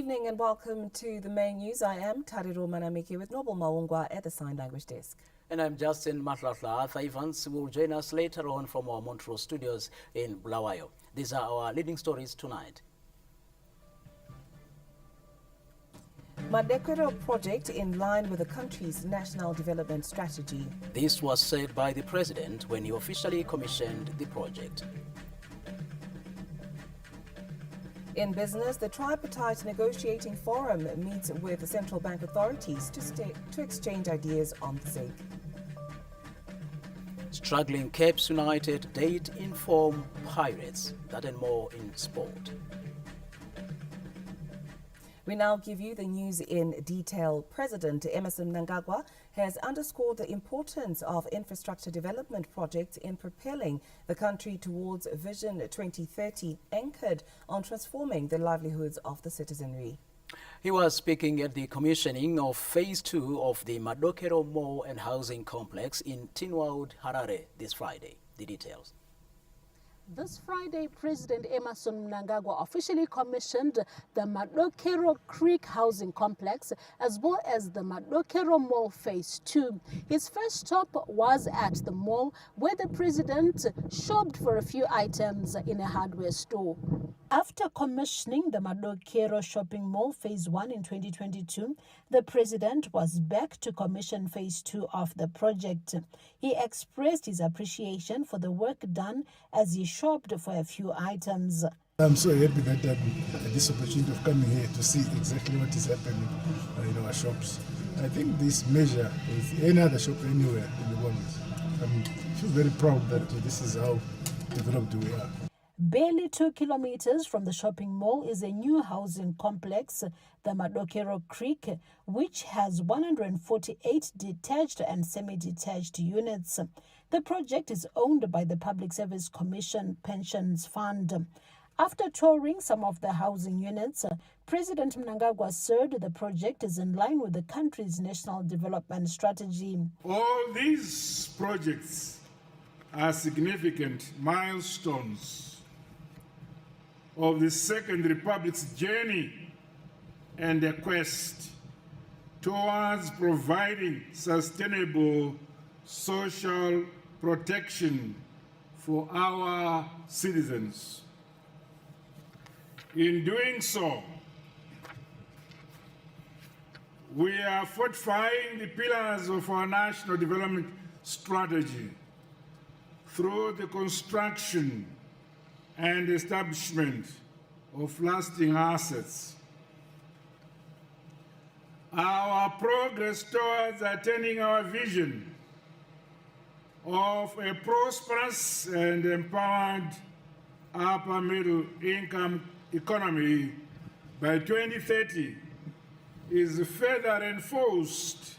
evening and welcome to the main news. I am Tariro Manamiki with Noble Maungwa at the Sign Language Desk. And I'm Justin Matlatla. Arthur Evans will join us later on from our Montreal studios in Bulawayo. These are our leading stories tonight. Madero project in line with the country's national development strategy. This was said by the president when he officially commissioned the project. In business, the tripartite negotiating forum meets with the central bank authorities to exchange ideas on the ZEG. Struggling Capes United date inform Pirates. That and more in sport. We now give you the news in detail. President Emmerson Mnangagwa has underscored the importance of infrastructure development projects in propelling the country towards Vision 2030, anchored on transforming the livelihoods of the citizenry. He was speaking at the commissioning of Phase 2 of the Madero Mall and Housing Complex in Tinwoud, Harare this Friday. The details. This Friday, President Emmerson Mnangagwa officially commissioned the Madero Creek Housing Complex as well as the Madero Mall Phase 2. His first stop was at the mall where the president shopped for a few items in a hardware store. After commissioning the Madero Shopping Mall Phase 1 in 2022, the president was back to commission Phase 2 of the project. He expressed his appreciation for the work done as he shopped for a few items. I'm so happy that I had this opportunity of coming here to see exactly what is happening in our shops. I think this measure with any other shop anywhere in the world, I feel very proud that this is how developed we are. Barely 2 kilometers from the shopping mall is a new housing complex, the Madero Creek, which has 148 detached and semi-detached units. The project is owned by the Public Service Commission Pensions Fund. After touring some of the housing units, President Mnangagwa said the project is in line with the country's national development strategy. All these projects are significant milestones of the Second Republic's journey and a quest towards providing sustainable social protection for our citizens. In doing so, we are fortifying the pillars of our national development strategy through the construction and establishment of lasting assets. Our progress towards attaining our vision of a prosperous and empowered upper middle income economy by 2030 is further reinforced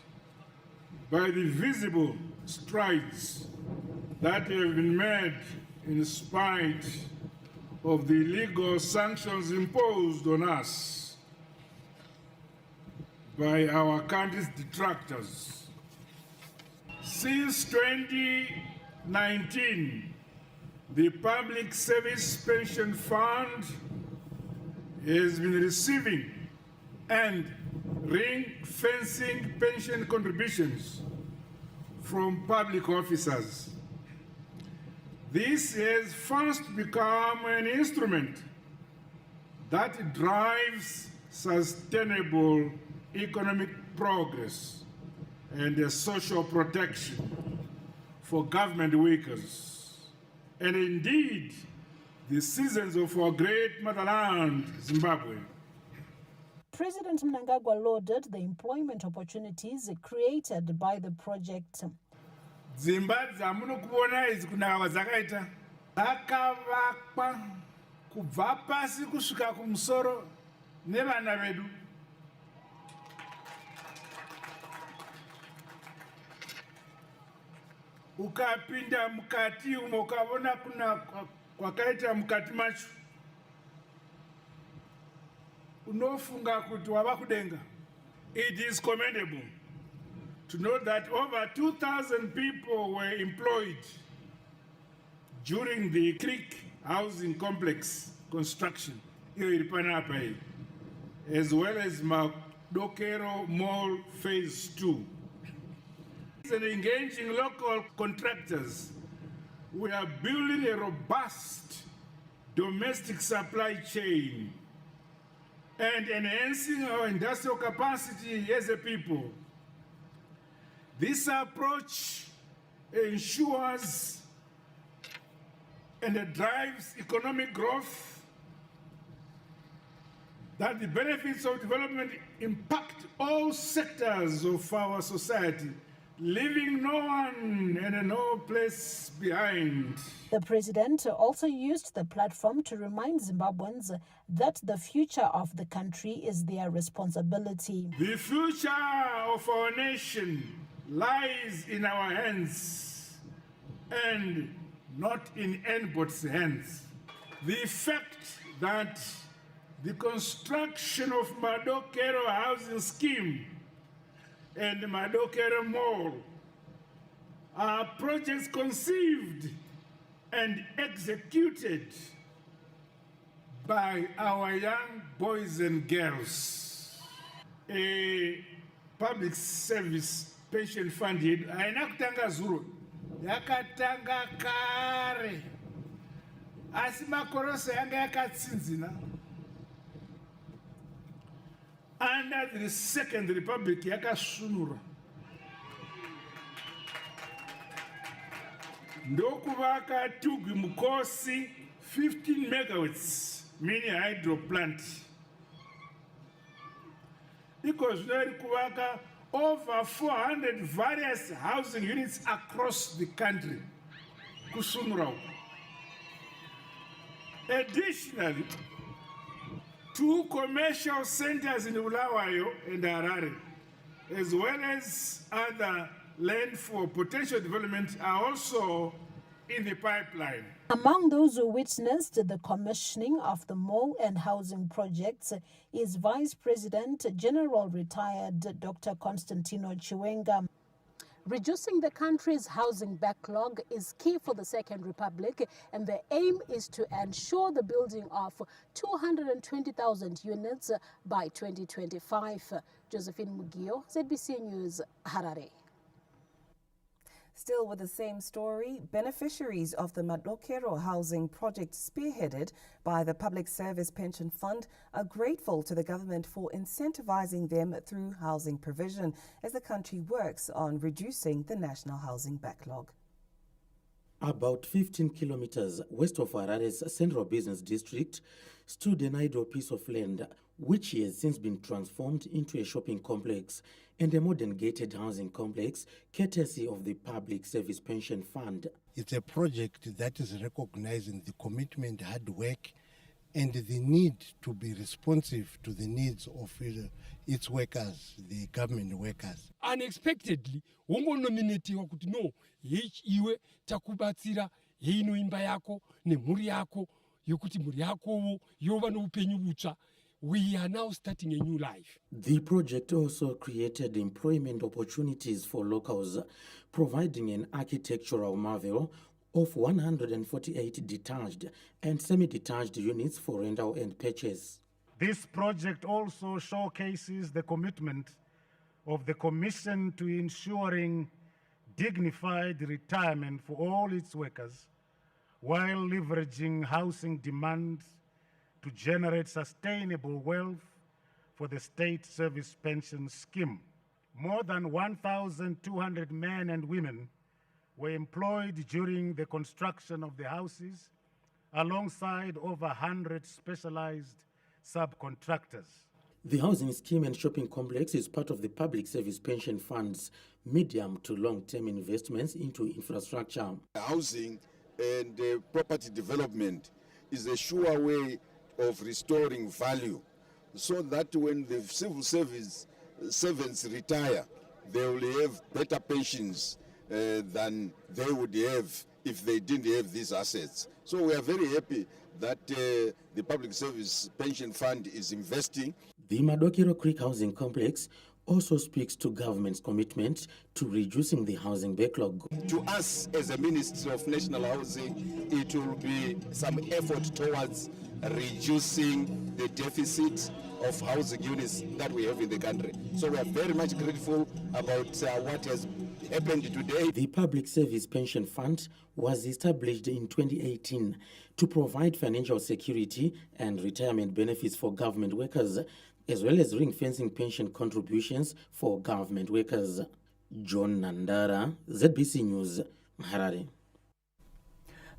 by the visible strides that have been made in spite of the legal sanctions imposed on us by our country's detractors. Since 2019, the Public Service Pension Fund has been receiving and ring-fencing pension contributions from public officers. This has first become an instrument that drives sustainable economic progress and social protection for government workers, and indeed the citizens of our great motherland, Zimbabwe. President Mnangagwa lauded the employment opportunities created by the project. Dzimba dzamunokuona idzi kunaka dzakaita dzakavakwa kubva pasi kusvika kumusoro nevana vedu. Ukapinda mukati umo ukavona kuna kwakaita mukati macho unofunga kuti wava kudenga. It is commendable to know that over 2,000 people were employed during the Creek Housing Complex construction. as well as Madokero Mall Phase 2. And engaging local contractors, we are building a robust domestic supply chain and enhancing our industrial capacity as a people. This approach ensures and drives economic growth, that the benefits of development impact all sectors of our society, leaving no one and no place behind. The president also used the platform to remind Zimbabweans that the future of the country is their responsibility. The future of our nation lies in our hands and not in anybody's hands. The fact that the construction of Madokero housing scheme and Madokero Mall are projects conceived and executed by our young boys and girls. A public service pension fund haina kutanga zuro, yakatanga kare, asi makorosa yanga yakatsinzina. Under the Second Republic yakasunura. Ndokuvaka Tugu Mukosi 15 megawatts mini hydro plant. Because very kuvaka over 400 various housing units across the country. Kusunura. Additionally, 2 commercial centers in Bulawayo and Harare, as well as other land for potential development, are also in the pipeline. Among those who witnessed the commissioning of the mall and housing projects is Vice President General Retired Dr. Constantino Chiwenga. Reducing the country's housing backlog is key for the Second Republic, and the aim is to ensure the building of 220,000 units by 2025. Josephine Mugio, ZBC News, Harare. Still with the same story, beneficiaries of the Madokero housing project spearheaded by the Public Service Pension Fund are grateful to the government for incentivizing them through housing provision as the country works on reducing the national housing backlog. About 15 kilometers west of Harare's central business district stood an idle piece of land which has since been transformed into a shopping complex and a modern gated housing complex courtesy of the Public Service Pension Fund. It's a project that is recognizing the commitment, hard work, and the need to be responsive to the needs of its workers, the government workers. Unexpectedly, wongonominatiwa kuti no, iwe takubatsira ino imba yako nemhuri yako yokuti mhuri yako yova noupenyu butsva. We are now starting a new life. The project also created employment opportunities for locals, providing an architectural marvel of 148 detached and semi-detached units for rental and purchase. This project also showcases the commitment of the Commission to ensuring dignified retirement for all its workers, while leveraging housing demand to generate sustainable wealth for the State Service Pension Scheme. More than 1,200 men and women were employed during the construction of the houses, alongside over 100 specialized subcontractors. The housing scheme and shopping complex is part of the Public Service Pension Fund's medium to long-term investments into infrastructure. Housing and property development is a sure way of restoring value, so that when the civil service servants retire, they will have better pensions than they would have if they didn't have these assets. So we are very happy that the Public Service Pension Fund is investing. The Madokero Creek Housing Complex also speaks to government's commitment to reducing the housing backlog. To us, as a Ministry of National Housing, it will be some effort towards reducing the deficit of housing units that we have in the country. So we are very much grateful about what has happened today. The Public Service Pension Fund was established in 2018 to provide financial security and retirement benefits for government workers, as well as ring-fencing pension contributions for government workers. John Nandara, ZBC News, Harare.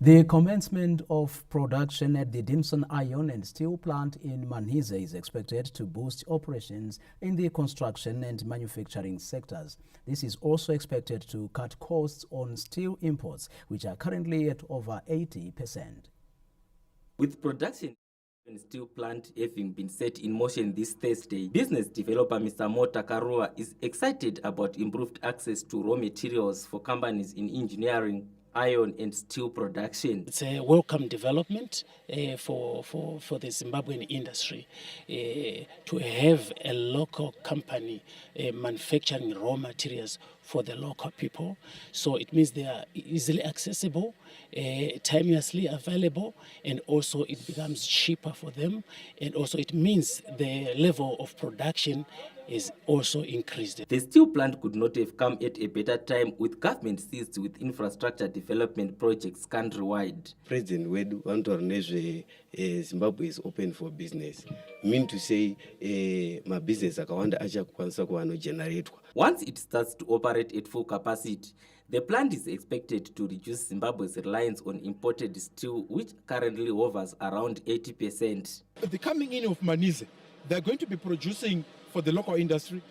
The commencement of production at the Dimson Iron and Steel Plant in Manise is expected to boost operations in the construction and manufacturing sectors. This is also expected to cut costs on steel imports, which are currently at over 80%. With production and steel plant having been set in motion this Thursday, business developer Mr. Mo Takarua is excited about improved access to raw materials for companies in engineering, iron and steel production. It's a welcome development for the Zimbabwean industry to have a local company manufacturing raw materials for the local people. So it means they are easily accessible, timelessly available, and also it becomes cheaper for them. And also it means the level of production is also increased. The steel plant could not have come at a better time, with government seized with infrastructure development projects countrywide. President wedu vantornezve Zimbabwe is open for business. Mean to say business akawanda achakwanisa kuwanogeneratwa. Once it starts to operate at full capacity, the plant is expected to reduce Zimbabwe's reliance on imported steel, which currently hovers around 80%. The coming in of Manise, they're going to be producing for the local industry,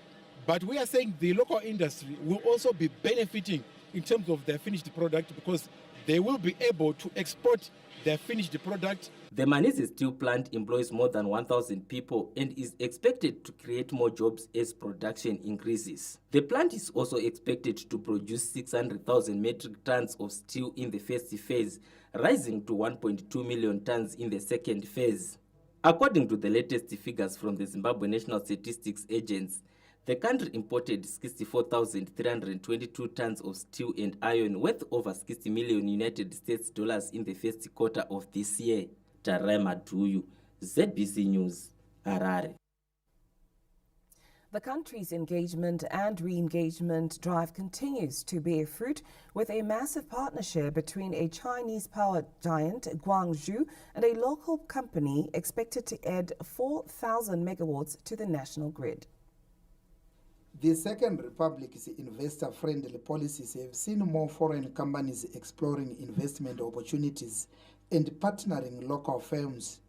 but we are saying the local industry will also be benefiting in terms of their finished product, because they will be able to export their finished product. The Manise steel plant employs more than 1,000 people and is expected to create more jobs as production increases. The plant is also expected to produce 600,000 metric tons of steel in the first phase, rising to 1.2 million tons in the second phase. According to the latest figures from the Zimbabwe National Statistics Agency, the country imported 64,322 tons of steel and iron worth over 60 million United States dollars in the first quarter of this year. Tarai Maduyu, ZBC News, Harare. The country's engagement and re-engagement drive continues to bear fruit, with a massive partnership between a Chinese power giant, Guangzhou, and a local company expected to add 4,000 megawatts to the national grid. The Second Republic's investor-friendly policies have seen more foreign companies exploring investment opportunities and partnering local firms.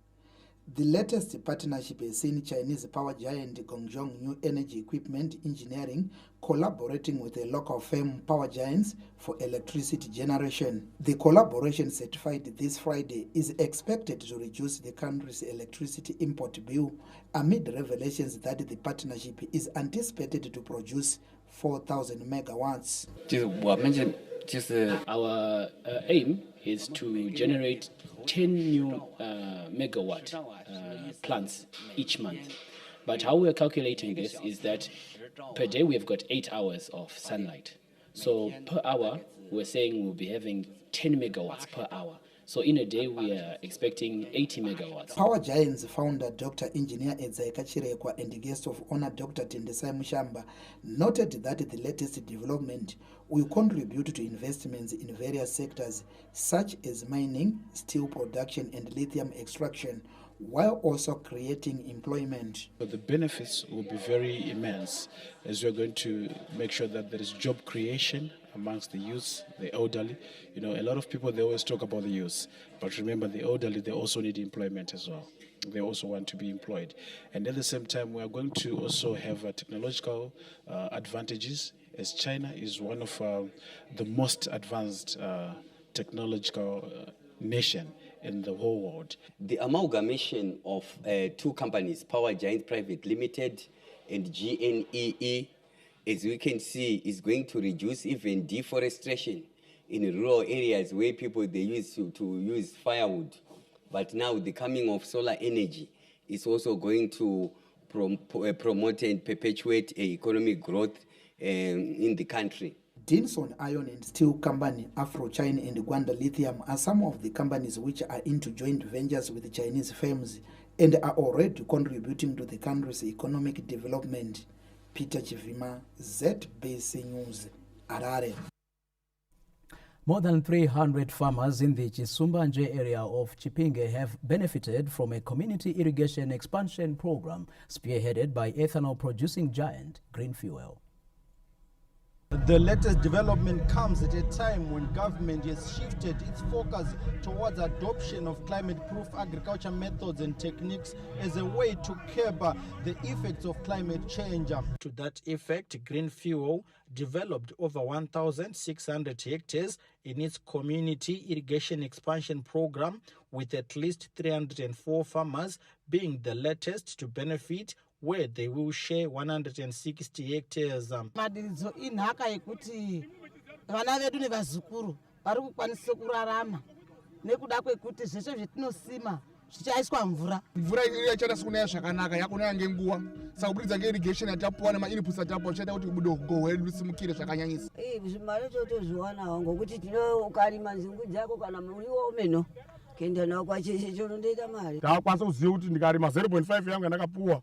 The latest partnership has seen Chinese power giant Guangzhou New Energy Equipment Engineering collaborating with a local firm, Power Giants, for electricity generation. The collaboration, certified this Friday, is expected to reduce the country's electricity import bill amid revelations that the partnership is anticipated to produce 4,000 megawatts. Our aim is to generate 10 new megawatt plants each month. But how we're calculating this is that per day we have got 8 hours of sunlight. So per hour, we're saying we'll be having 10 megawatts per hour. So in a day, we are expecting 80 megawatts. Power Giants founder Dr. Engineer Edzaika Chirekwa and guest of honor Dr. Tendesai Mushamba noted that the latest development will contribute to investments in various sectors such as mining, steel production and lithium extraction, while also creating employment. So the benefits will be very immense, as we're going to make sure that there is job creation amongst the youth, the elderly. You know, a lot of people, they always talk about the youth, but remember the elderly, they also need employment as well. They also want to be employed. And at the same time, we are going to also have technological advantages, as China is one of the most advanced technological nation in the whole world. The amalgamation of two companies, Power Giant Private Limited and GNEE, as we can see, is going to reduce even deforestation in rural areas where people they used to use firewood. But now the coming of solar energy is also going to promote and perpetuate economic growth in the country. Dinson Iron and Steel Company, Afro-China and Gwanda Lithium are some of the companies which are into joint ventures with Chinese firms and are already contributing to the country's economic development. Peter Chivima, ZBC News, Harare. More than 300 farmers in the Chisumbanje area of Chipinge have benefited from a community irrigation expansion program spearheaded by ethanol-producing giant Green Fuel. The latest development comes at a time when government has shifted its focus towards adoption of climate-proof agriculture methods and techniques as a way to curb the effects of climate change. To that effect, Green Fuel developed over 1,600 hectares in its community irrigation expansion program, with at least 304 farmers being the latest to benefit, where they will share 160 hectares. Madiridzo inhaka yekuti vana vedu nevazukuru vari kukwanisa kurarama nekuda kwekuti zveshe zvetinosima zvichaiswa mvura. Mvura ichada kunaya zvakanaka yakunaya ngenguwa. Saka kubudikidza ngeirrigation yatapuwa nemainputs yatapuwa zvichaita kuti udongo hwedu simukire zvakanyanyisa. Zvimari totozviwanawo ngokuti ukarima nzungu dzako kana muriwo omeno kuenda nawo kwacheshe chonondoita mari. Ndakwanisa kuziva kuti ndikarima 0.5 yangu yandakapuwa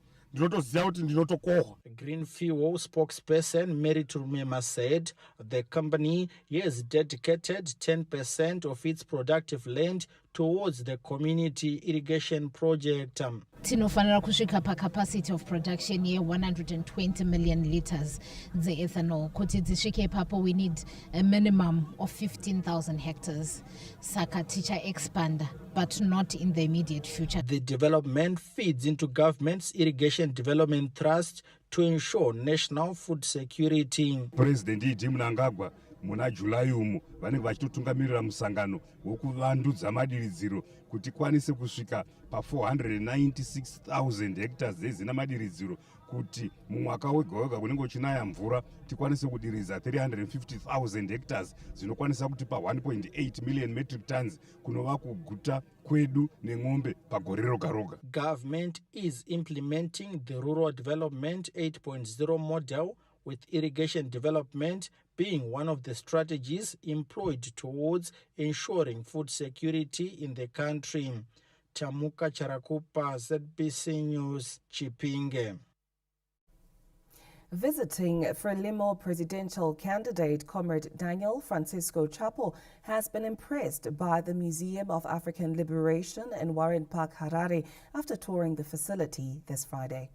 Green Fuel spokesperson Mary Turmema said the company has dedicated 10% of its productive land towards the community irrigation project. Tinofanira kusvika capacity of production ye 120 million liters the ethanol. Kuti dzisvike ipapo we need a minimum of 15,000 hectares. Saka ticha expand, but not in the immediate future. The development feeds into government's irrigation development trust to ensure national food security. President Nanga Ga muna July umu vanenge vachitotungamirira musangano wokuvandudza madiridziro kuti kwanise kusvika pa 496,000 hectares dzezina madiridziro kuti mumwaka wega wega kunenge uchinaya mvura tikwanise kudiridza 350,000 hectares zinokwanisa kuti pa 1.8 million metric tons kunova kuguta kwedu neng'ombe pagore roga roga. Government is implementing the Rural Development 8.0 model, with irrigation development being one of the strategies employed towards ensuring food security in the country. Tamuka Charakupa, ZBC News, Chipinge. Visiting Frelimo presidential candidate Comrade Daniel Francisco Chapo has been impressed by the Museum of African Liberation in Warren Park, Harare, after touring the facility this Friday.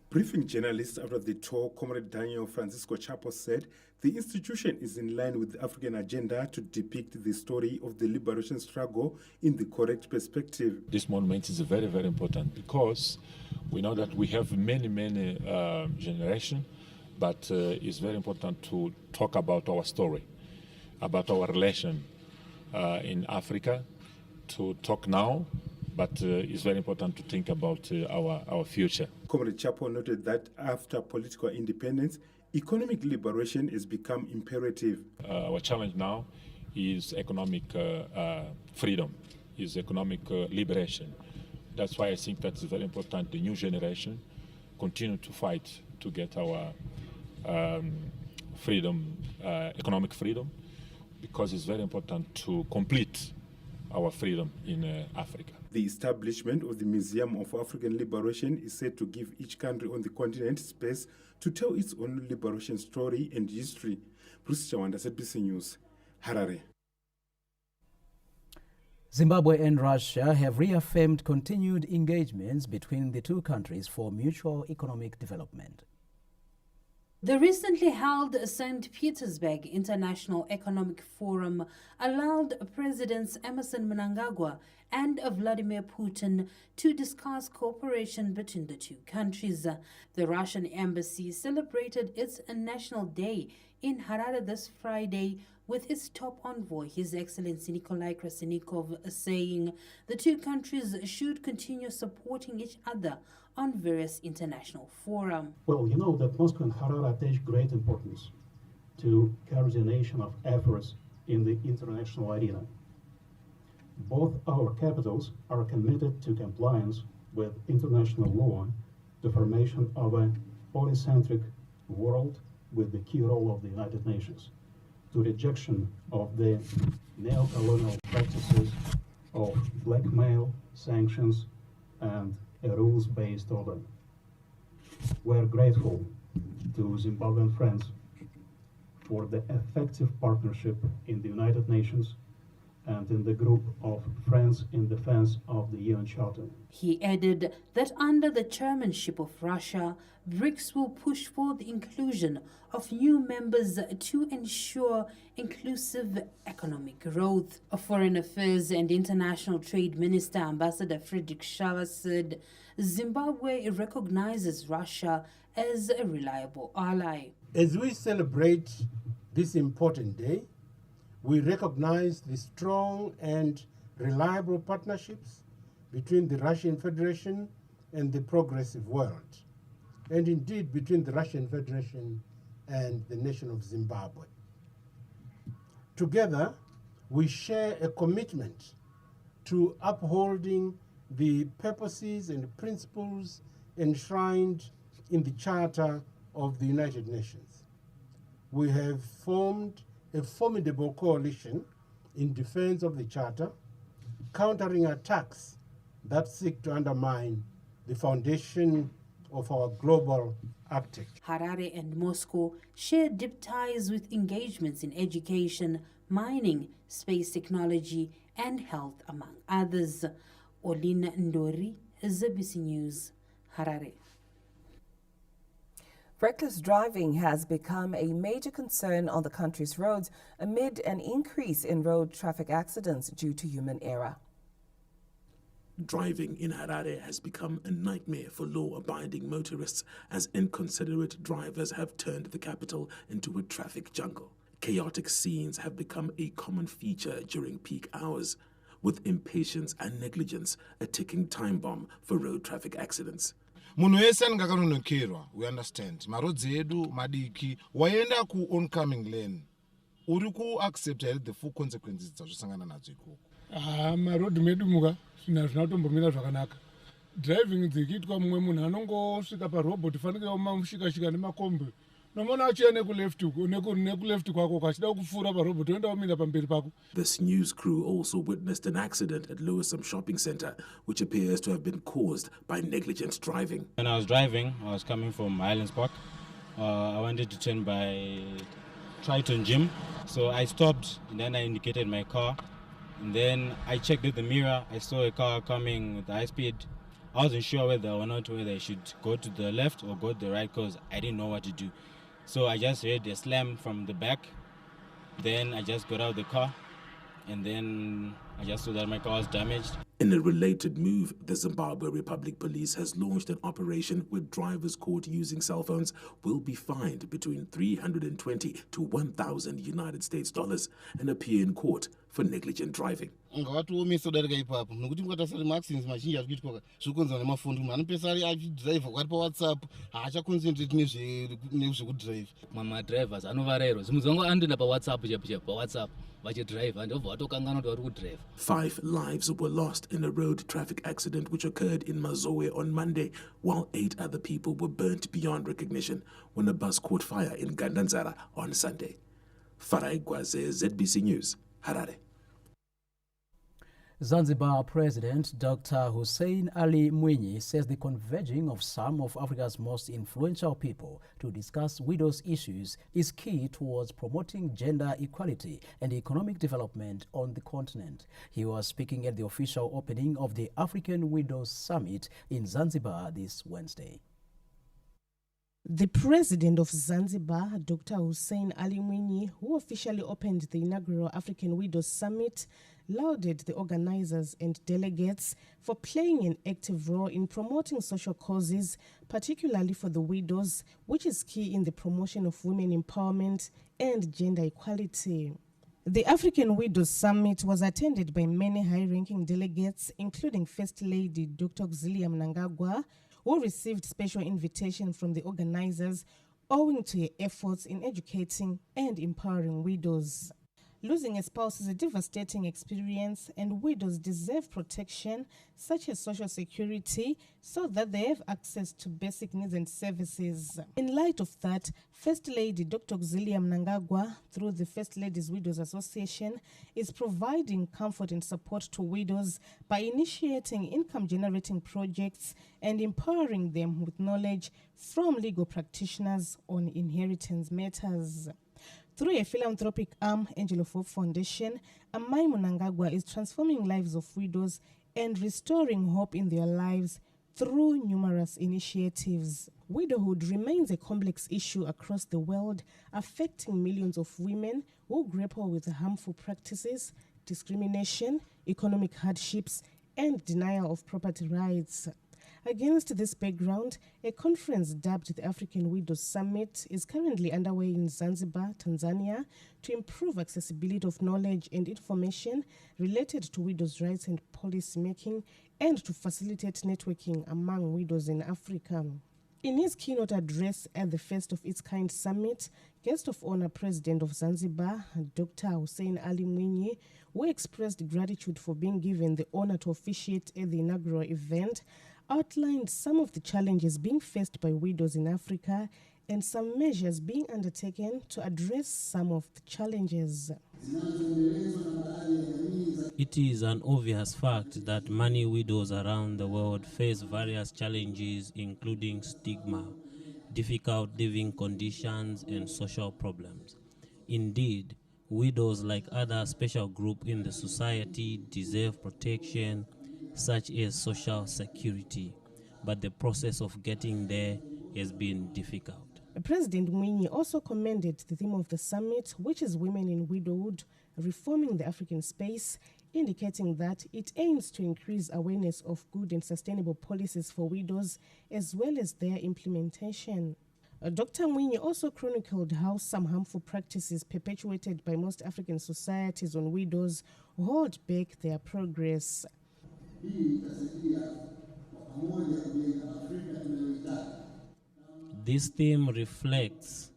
Briefing journalists after the tour, Comrade Daniel Francisco Chapo said the institution is in line with the African agenda to depict the story of the liberation struggle in the correct perspective. This monument is very, very important because we know that we have many generations, but it's very important to talk about our story, about our relation in Africa, to talk now, but it's very important to think about our future. Comrade Chapo noted that after political independence, economic liberation has become imperative. Our challenge now is economic freedom, is economic liberation. That's why I think that's very important. The new generation continue to fight to get our freedom, economic freedom, because it's very important to complete our freedom in Africa. The establishment of the Museum of African Liberation is said to give each country on the continent space to tell its own liberation story and history. Bruce Chawanda, ZBC News, Harare. Zimbabwe and Russia have reaffirmed continued engagements between the two countries for mutual economic development. The recently held St. Petersburg International Economic Forum allowed Presidents Emmerson Mnangagwa and Vladimir Putin to discuss cooperation between the two countries. The Russian embassy celebrated its National Day in Harare this Friday, with its top envoy, His Excellency Nikolai Krasnikov, saying the two countries should continue supporting each other on various international fora. Well, you know that Moscow and Harare attach great importance to coordination of efforts in the international arena. Both our capitals are committed to compliance with international law the formation of a polycentric world with the key role of the United Nations, to rejection of the neo-colonial practices of blackmail, sanctions, and a rules-based order. We are grateful to Zimbabwean friends for the effective partnership in the United Nations and in the group of Friends in Defense of the UN Charter. He added that under the chairmanship of Russia, BRICS will push for the inclusion of new members to ensure inclusive economic growth. Foreign Affairs and International Trade Minister Ambassador Frederick Shava said Zimbabwe recognizes Russia as a reliable ally. As we celebrate this important day, we recognize the strong and reliable partnerships between the Russian Federation and the progressive world, and indeed between the Russian Federation and the nation of Zimbabwe. Together, we share a commitment to upholding the purposes and principles enshrined in the Charter of the United Nations. We have formed a formidable coalition in defense of the Charter, countering attacks that seek to undermine the foundation of our global architecture. Harare and Moscow share deep ties with engagements in education, mining, space technology, and health, among others. Olina Ndori, ZBC News, Harare. Reckless driving has become a major concern on the country's roads amid an increase in road traffic accidents due to human error. Driving in Harare has become a nightmare for law-abiding motorists as inconsiderate drivers have turned the capital into a traffic jungle. Chaotic scenes have become a common feature during peak hours, with impatience and negligence a ticking time bomb for road traffic accidents. Munhu wese angakanonokerwa, we understand. Marodzi edu madiki waenda ku oncoming lane. Uri ku accept the full consequences dzazvosangana nadzo ikoko. Marodhi medu muka zvinotombomira zvakanaka. Driving dzikiitwa mumwe munhu anongosvika parobot fanike mamushika-shika nemakombi. Nomona achiya nekuleft kwako kachida kufura parobot oenda omira pamberi pako. This news crew also witnessed an accident at Lewisham Shopping Centre, which appears to have been caused by negligent driving. When I was driving, I was coming from Highlands Park. I wanted to turn by Triton Gym, so I stopped and then I indicated my car. And then I checked with the mirror. I saw a car coming with high speed. I wasn't sure whether I should go to the left or go to the right because I didn't know what to do. So I just heard a slam from the back. Then I just got out of the car and then I just saw that my car was damaged. In a related move, the Zimbabwe Republic Police has launched an operation where drivers caught using cell phones will be fined between $320 to $1,000 United States and appear in court for negligent driving. Ngawatiomesa kudarika ipapo nokuti mukatasari maaccidents mazhinji ari kuitwa zvokonzerwa nemafondi munhu anopesa ari achidhiraivha kwari pawhatsapp haachaconcentrate nezvekudhiraivha. Madrivers anovarairwa zimwe wangu anotoenda pawhatsapp pawhatsapp vachidhiraivha ndobva vatokanganwa kuti vari kudhiraivha. 5 lives were lost in a road traffic accident which occurred in Mazoe on Monday, while 8 other people were burnt beyond recognition when a bus caught fire in Gandanzara on Sunday. Farai Gwaze, ZBC News, Harare. Zanzibar President Dr. Hussein Ali Mwinyi says the converging of some of Africa's most influential people to discuss widows' issues is key towards promoting gender equality and economic development on the continent. He was speaking at the official opening of the African Widows Summit in Zanzibar this Wednesday. The president of Zanzibar, Dr. Hussein Ali Mwinyi, who officially opened the inaugural African Widows Summit, lauded the organizers and delegates for playing an active role in promoting social causes, particularly for the widows, which is key in the promotion of women empowerment and gender equality. The African Widows Summit was attended by many high-ranking delegates, including First Lady Dr. Nanga Ga, who received special invitation from the organizers owing to her efforts in educating and empowering widows. Losing a spouse is a devastating experience, and widows deserve protection such as social security so that they have access to basic needs and services. In light of that, First Lady Dr. Auxilia Nanga Ga, through the First Ladies Widows Association, is providing comfort and support to widows by initiating income-generating projects and empowering them with knowledge from legal practitioners on inheritance matters. Through a philanthropic arm, Angel of Hope Foundation, Amai Nanga Ga is transforming lives of widows and restoring hope in their lives through numerous initiatives. Widowhood remains a complex issue across the world, affecting millions of women who grapple with harmful practices, discrimination, economic hardships, and denial of property rights. Against this background, a conference dubbed the African Widows Summit is currently underway in Zanzibar, Tanzania, to improve accessibility of knowledge and information related to widows' rights and policy making, and to facilitate networking among widows in Africa. In his keynote address at the first of its kind summit, guest of honor President of Zanzibar, Dr. Hussein Ali Mwinyi, who expressed gratitude for being given the honor to officiate at the inaugural event, outlined some of the challenges being faced by widows in Africa and some measures being undertaken to address some of the challenges. It is an obvious fact that many widows around the world face various challenges, including stigma, difficult living conditions, and social problems. Indeed, widows, like other special groups in the society, deserve protection, such as social security, but the process of getting there has been difficult. President Mwinyi also commended the theme of the summit, which is Women in Widowhood, Reforming the African Space, indicating that it aims to increase awareness of good and sustainable policies for widows, as well as their implementation. Dr. Mwinyi also chronicled how some harmful practices perpetuated by most African societies on widows hold back their progress. This theme reflects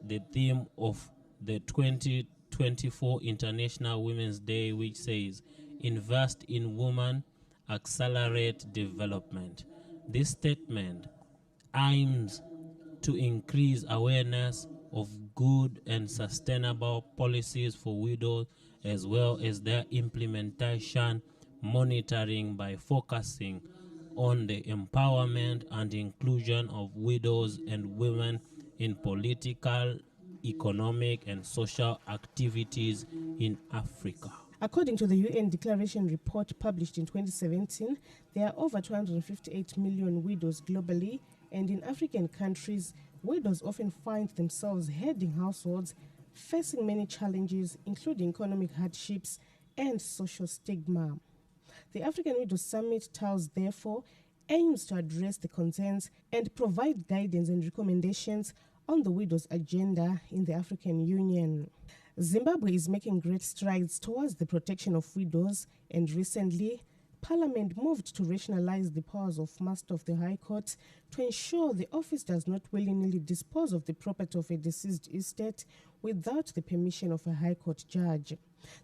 the theme of the 2024 International Women's Day, which says, "Invest in women, accelerate development." This statement aims to increase awareness of good and sustainable policies for widows, as well as their implementation monitoring by focusing on the empowerment and inclusion of widows and women in political, economic, and social activities in Africa. According to the UN Declaration report published in 2017, there are over 258 million widows globally, and in African countries, widows often find themselves heading households facing many challenges, including economic hardships and social stigma. The African Widows Summit TAWS, therefore, aims to address the concerns and provide guidance and recommendations on the widows' agenda in the African Union. Zimbabwe is making great strides towards the protection of widows, and recently, Parliament moved to rationalize the powers of Master of the High Court to ensure the office does not willy-nilly dispose of the property of a deceased estate without the permission of a High Court judge.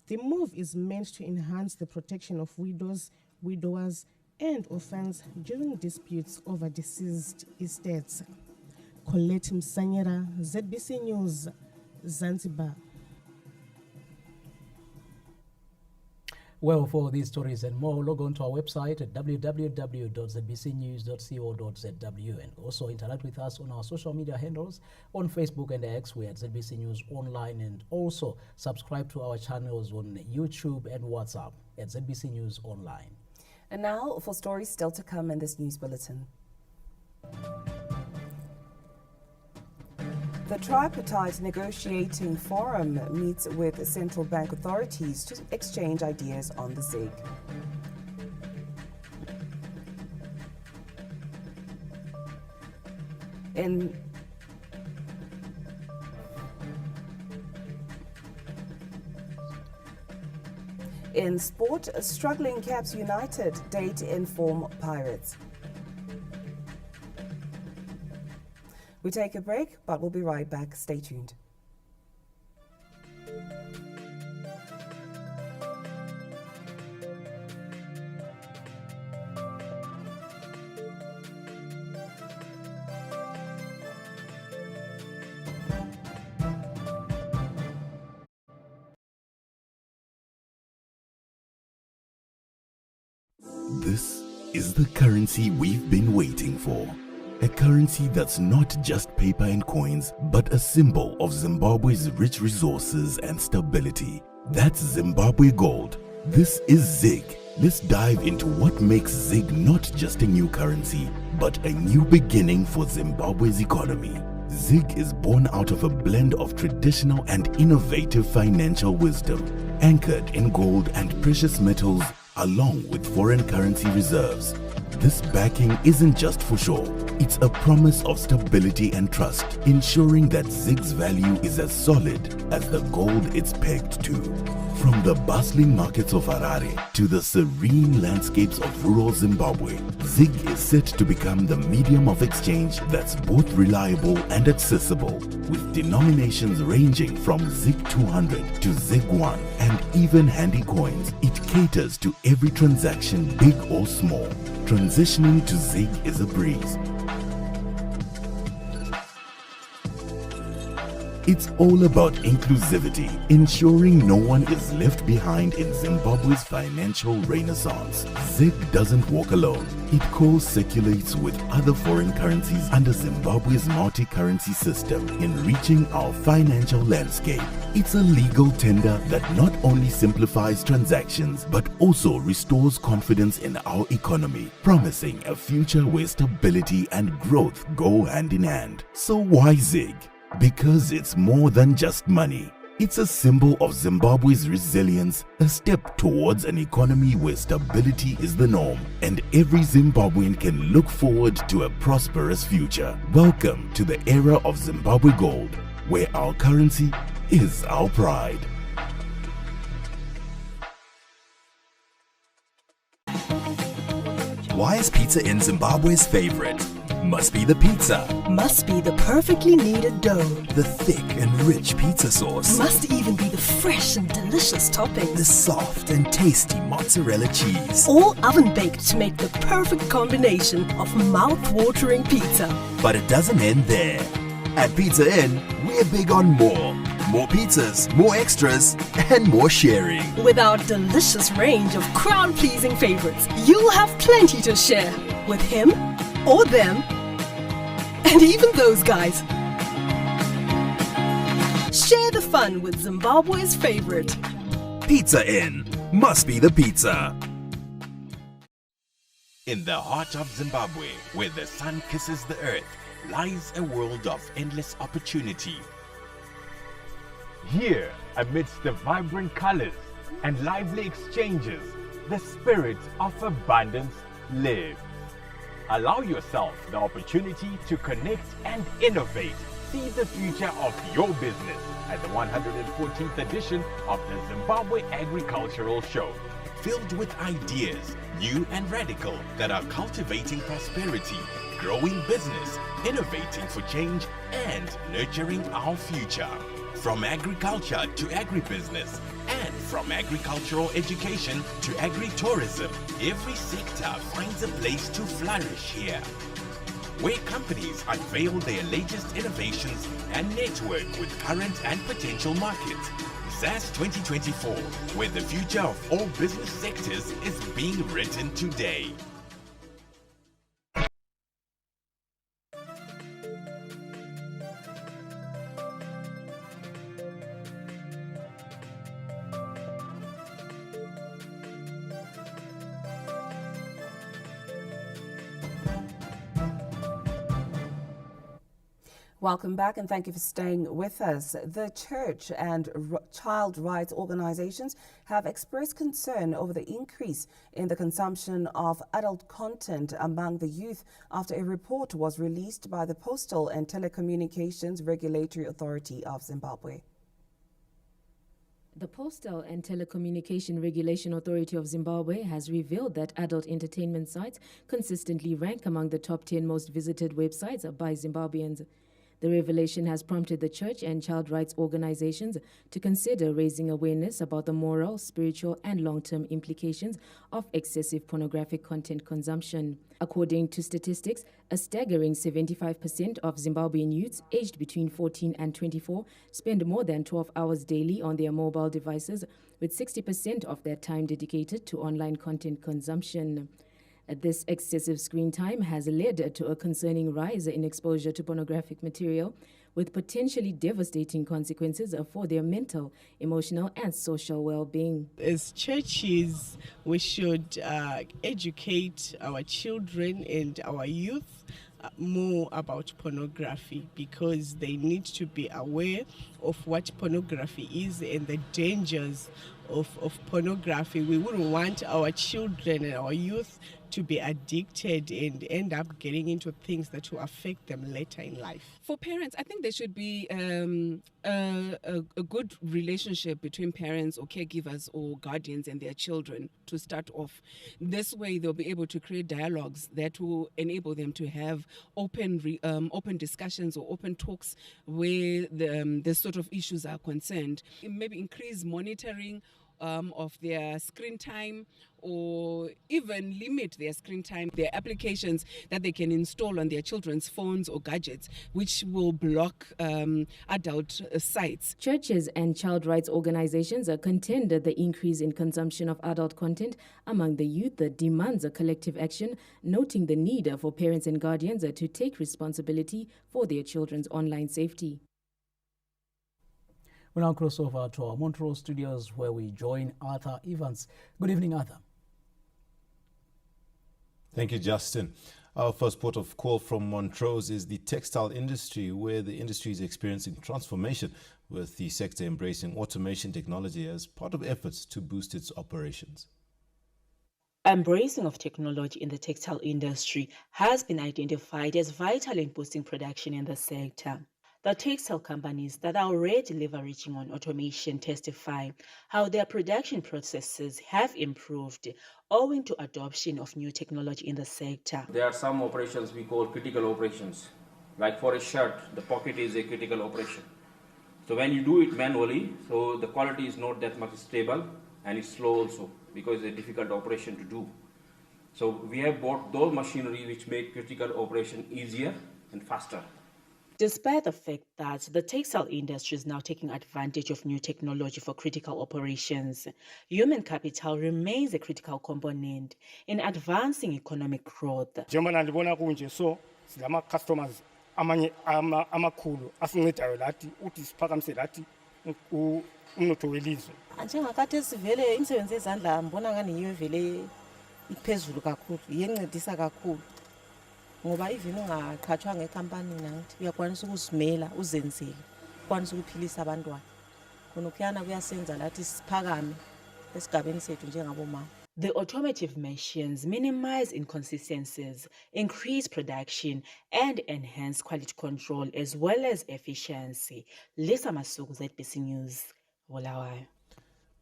The move is meant to enhance the protection of widows, widowers, and orphans during disputes over deceased estates. Colette Msanyera, ZBC News, Zanzibar. Well, for these stories and more, log on to our website at www.zbcnews.co.zw and also interact with us on our social media handles on Facebook and X. We're at ZBC News Online, and also subscribe to our channels on YouTube and WhatsApp at ZBC News Online. And now for stories still to come in this news bulletin. The tripartite negotiating forum meets with central bank authorities to exchange ideas on the ZiG. In sport, struggling Caps United date inform Pirates. We take a break, but we'll be right back. Stay tuned. is the currency we've been waiting for. A currency that's not just paper and coins, but a symbol of Zimbabwe's rich resources and stability. That's Zimbabwe Gold. This is ZIG. Let's dive into what makes ZIG not just a new currency, but a new beginning for Zimbabwe's economy. ZIG is born out of a blend of traditional and innovative financial wisdom, anchored in gold and precious metals, along with foreign currency reserves. This backing isn't just for show, it's a promise of stability and trust, ensuring that ZIG's value is as solid as the gold it's pegged to. From the bustling markets of Harare to the serene landscapes of rural Zimbabwe, ZIG is set to become the medium of exchange that's both reliable and accessible, with denominations ranging from ZIG 200 to ZIG 1 and even handy coins. It caters to every transaction, big or small. Transitioning to ZIG is a breeze. It's all about inclusivity, ensuring no one is left behind in Zimbabwe's financial renaissance. ZIG doesn't walk alone. It co-circulates with other foreign currencies under Zimbabwe's multi-currency system, enriching our financial landscape. It's a legal tender that not only simplifies transactions, but also restores confidence in our economy, promising a future where stability and growth go hand in hand. So why ZIG? Because it's more than just money. It's a symbol of Zimbabwe's resilience, a step towards an economy where stability is the norm, and every Zimbabwean can look forward to a prosperous future. Welcome to the era of Zimbabwe Gold, where our currency is our pride. Why is pizza in Zimbabwe's favorite? Must be the pizza. Must be the perfectly kneaded dough. The thick and rich pizza sauce. Must even be the fresh and delicious toppings. The soft and tasty mozzarella cheese. All oven baked to make the perfect combination of mouth-watering pizza. But it doesn't end there. At Pizza Inn, we're big on more. More pizzas, more extras, and more sharing. With our delicious range of crowd-pleasing favorites, you'll have plenty to share with him or them, and even those guys. Share the fun with Zimbabwe's favorite. Pizza Inn. Must be the pizza. In the heart of Zimbabwe, where the sun kisses the earth, lies a world of endless opportunity. Here, amidst the vibrant colors and lively exchanges, the spirit of abundance lives. Allow yourself the opportunity to connect and innovate. See the future of your business at the 114th edition of the Zimbabwe Agricultural Show. Filled with ideas, new and radical, that are cultivating prosperity, growing business, innovating for change, and nurturing our future. From agriculture to agribusiness, and from agricultural education to agri-tourism, every sector finds a place to flourish here, where companies unveil their latest innovations and network with current and potential markets. ZAS 2024, where the future of all business sectors is being written today. Welcome back and thank you for staying with us. The church and child rights organizations have expressed concern over the increase in the consumption of adult content among the youth after a report was released by the Postal and Telecommunications Regulatory Authority of Zimbabwe. The Postal and Telecommunication Regulation Authority of Zimbabwe has revealed that adult entertainment sites consistently rank among the top 10 most visited websites by Zimbabweans. The revelation has prompted the church and child rights organizations to consider raising awareness about the moral, spiritual, and long-term implications of excessive pornographic content consumption. According to statistics, a staggering 75% of Zimbabwean youths aged between 14 and 24 spend more than 12 hours daily on their mobile devices, with 60% of their time dedicated to online content consumption. This excessive screen time has led to a concerning rise in exposure to pornographic material, with potentially devastating consequences for their mental, emotional, and social well-being. As churches, we should educate our children and our youth more about pornography, because they need to be aware of what pornography is and the dangers of pornography. We wouldn't want our children and our youth to be addicted and end up getting into things that will affect them later in life. For parents, I think there should be a good relationship between parents or caregivers or guardians and their children to start off. This way, they'll be able to create dialogues that will enable them to have open discussions or open talks where the sort of issues are concerned. Maybe increase monitoring of their screen time, or even limit their screen time. There are applications that they can install on their children's phones or gadgets which will block adult sites. Churches and child rights organizations contend that the increase in consumption of adult content among the youth demands a collective action, noting the need for parents and guardians to take responsibility for their children's online safety. We now cross over to our Montrose studios, where we join Arthur Evans. Good evening, Arthur. Thank you, Justin. Our first port of call from Montrose is the textile industry, where the industry is experiencing transformation, with the sector embracing automation technology as part of efforts to boost its operations. Embracing of technology in the textile industry has been identified as vital in boosting production in the sector. The textile companies that are already leveraging on automation testify how their production processes have improved owing to adoption of new technology in the sector. There are some operations we call critical operations. Like for a shirt, the pocket is a critical operation. So when you do it manually, so the quality is not that much stable and it's slow also, because it's a difficult operation to do. So we have bought those machinery which make critical operation easier and faster. Despite the fact that the textile industry is now taking advantage of new technology for critical operations, human capital remains a critical component in advancing economic growth. Njengoba ndibona kunje so silama customers amanye amakhulu asincedayo lathi uthi siphakamise lathi umnotho welizwe. Njengakade sivele imisebenzi yezandla mbona ngani yiyo vele iphezulu kakhulu, iyencedisa kakhulu. Ngoba even ungaqhatshwa ngekhampani nangithi uyakwanisa ukuzimela uzenzele, ukwanisa ukuphilisa abantwana. Khona ukuyana kuyasenza lathi siphakame esigabeni sethu njengabomama. The automotive machines minimize inconsistencies, increase production, and enhance quality control as well as efficiency. Lisa Masuku, ZBC News, Bulawayo.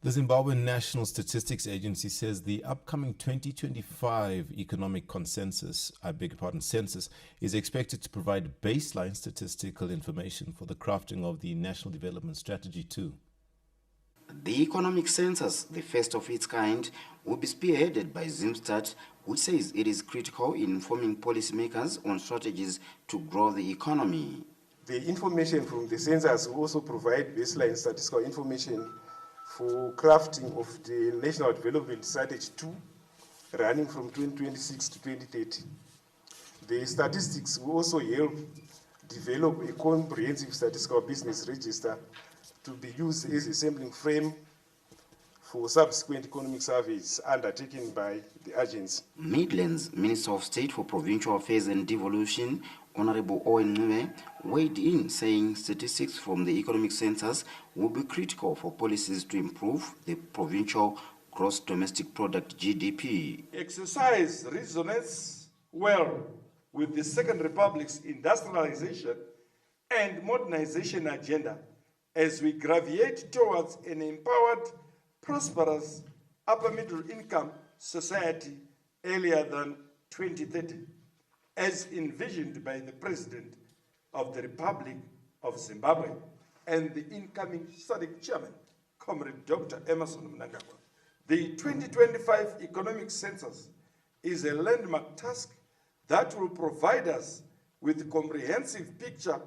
The Zimbabwe National Statistics Agency says the upcoming 2025 economic census is expected to provide baseline statistical information for the crafting of the National Development Strategy 2. The economic census, the first of its kind, will be spearheaded by Zimstat, which says it is critical in informing policymakers on strategies to grow the economy. The information from the census will also provide baseline statistical information for crafting of the National Development Strategy 2, running from 2026 to 2030. The statistics will also help develop a comprehensive statistical business register to be used as a sampling frame for subsequent economic surveys undertaken by the agency. Midlands Minister of State for Provincial Affairs and Devolution, Honorable Owen Nwe, weighed in, saying statistics from the economic census will be critical for policies to improve the provincial gross domestic product GDP. Exercise resonates well with the Second Republic's industrialization and modernization agenda as we gravitate towards an empowered, prosperous, upper middle income society earlier than 2030, as envisioned by the President of the Republic of Zimbabwe and the incoming SADC chairman, Comrade Dr. Emmerson Mnangagwa. The 2025 economic census is a landmark task that will provide us with a comprehensive picture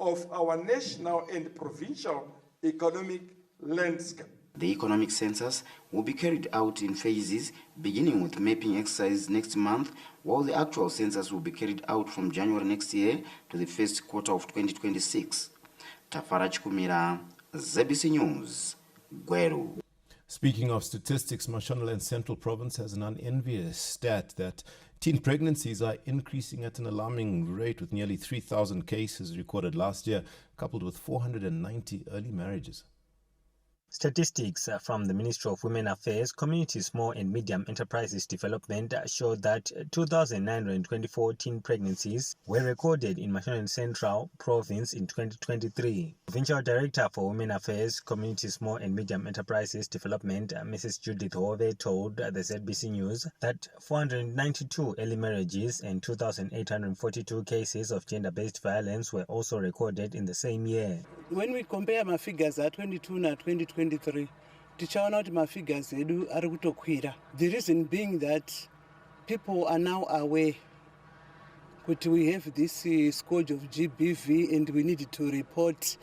of our national and provincial economic landscape. The economic census will be carried out in phases, beginning with mapping exercise next month, while the actual census will be carried out from January next year to the first quarter of 2026. Tafara Chikumira, ZBC News, Gweru. Speaking of statistics, Mashonaland Central Province has an unenvious stat that teen pregnancies are increasing at an alarming rate, with nearly 3,000 cases recorded last year, coupled with 490 early marriages. Statistics from the Ministry of Women Affairs, Community Small and Medium Enterprises Development show that 2,924 teen pregnancies were recorded in Mashonaland Central Province in 2023. Provincial Director for Women Affairs, Community Small and Medium Enterprises Development, Mrs. Judith Hove, told the ZBC News that 492 early marriages and 2,842 cases of gender-based violence were also recorded in the same year. When we compare my figures at 22 and 2023, tichaona kuti my figures edu ari kutokwira. The reason being that people are now aware that we have this scourge of GBV and we need to report,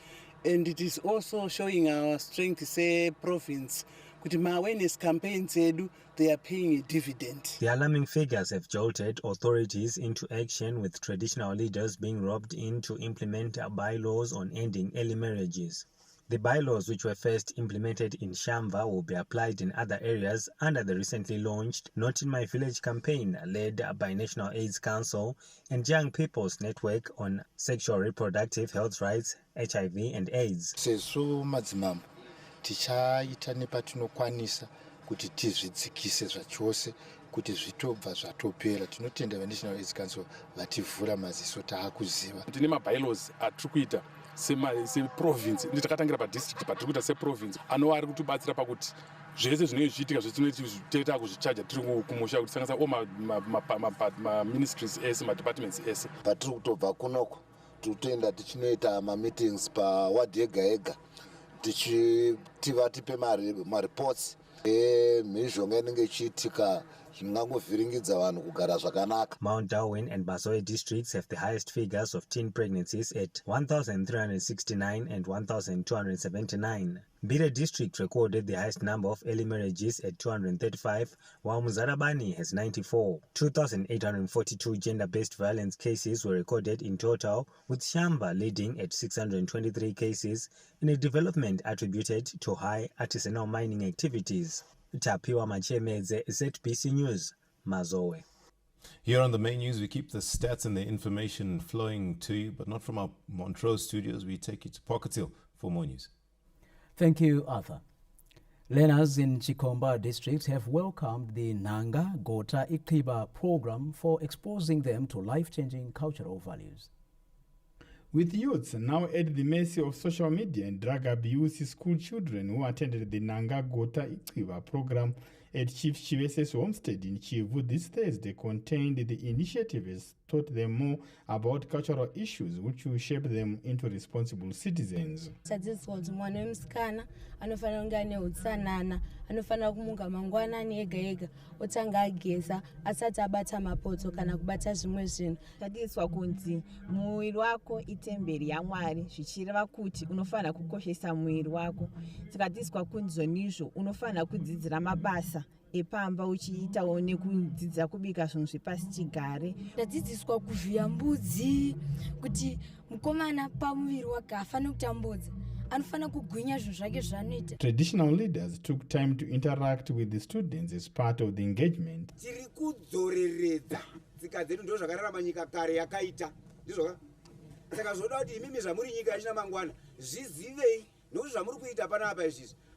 and it is also showing our strength, say province. My awareness campaigns edu, they are paying a dividend. The alarming figures have jolted authorities into action, with traditional leaders being roped in to implement bylaws on ending early marriages. The bylaws, which were first implemented in Shamva, will be applied in other areas under the recently launched Not in My Village campaign, led by National AIDS Council and Young People's Network on Sexual Reproductive Health Rights, HIV and AIDS. Tichaita nepatinokwanisa kuti tizvidzikise zvachose kuti zvitobva zvatopera. Tinotenda veNational AIDS Council vativhura maziso taakuziva. Tine mabylaws atiri kuita seprovince, nditakatangira padistrict patiri kuita seprovince, anova ari kutibatsira pakuti zvese zvinenge zvichiitika zvetinoita kuzvichaja tiri kumusha kuti sanganisa maministries ese madepartments ese. Patiri kutobva kunoko tinotoenda tichinoita mameetings pawadi yega yega tichivatipe mareports emhizhonga inenge ichiitika zvingangovhiringidza vanhu kugara zvakanaka. Mount Darwin and Basoe districts have the highest figures of teen pregnancies at 1,369 and 1,279. Mbire district recorded the highest number of early marriages at 235, while Muzarabani has 94. 2,842 gender-based violence cases were recorded in total, with Shamba leading at 623 cases in a development attributed to high artisanal mining activities. Tapiwa Machemedze, ZBC News, Mazoe. Here on the main news, we keep the stats and the information flowing to you, but not from our Montrose studios. We take you to Pocket Hill for more news. Thank you, Arthur. Learners in Chikomba district have welcomed the Nanga Ga program for exposing them to life-changing cultural values. With youths now at the mercy of social media and drug abuse, school children who attended the Nanga Ga program at Chief Chivese's homestead in Chivu this Thursday contained the initiative has taught them more about cultural issues which will shape them into responsible citizens. Anofanira kunge ane utsanana, anofanira kumuka mangwanani ega ega, otanga ageza asati abata mapoto kana kubata zvimwe zvinhu. Tadiswa kunzi muwiri wako itemberi yaMwari, zvichireva kuti unofanira kukoshesa muwiri wako. Tikadiswa kunzonizvo unofanira kudzidzira mabasa epamba uchiitawo nekudzidzira kubika zvinhu zvepasi chigare. Tadzidziswa kuvhiya mbudzi, kuti mukomana pamuviri wake afanira kutambudza. Traditional leaders took time to interact with the students as part of the engagement.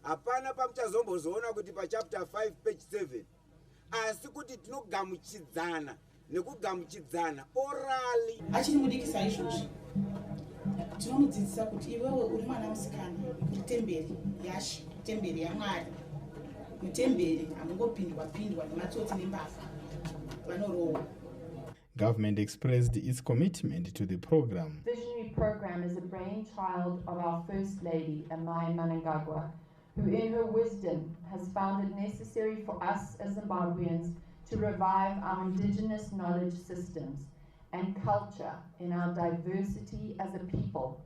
Hapana pamuchazombozoona kuti pa chapter 5 page 7 asi kuti tinogamuchidzana nekugamuchidzana orally achimudikisa izvozvo tinomudzidzisa kuti iwewe uri mwana musikana kuti temberi yashi temberi yaMwari mutemberi amungopindwa nematsotsi nembavha vanorohwa. Government expressed its commitment to the program. The visionary program is a brainchild of our First Lady, Amai Manangagwa, who in her wisdom has found it necessary for us as Zimbabweans to revive our indigenous knowledge systems and culture in our diversity as a people.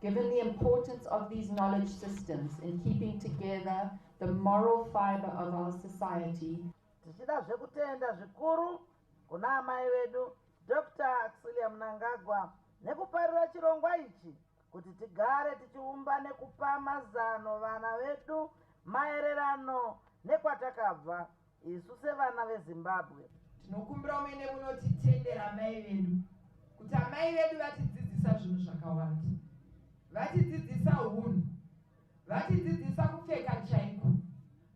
Given the importance of these knowledge systems in keeping together the moral fiber of our society. Tichida zvekutenda zvikuru kuna amai vedu Dr. Axelia Mnangagwa nekuparira chirongwa ichi kuti tigare tichiumba nekupa mazano vana vedu maererano nekwatakabva isu sevana veZimbabwe. Tinokumbira muine munotitendera amai vedu kuti amai vedu vatidzidzisa zvinhu zvakawanda, vatidzidzisa unhu, vatidzidzisa kupfeka chaiko,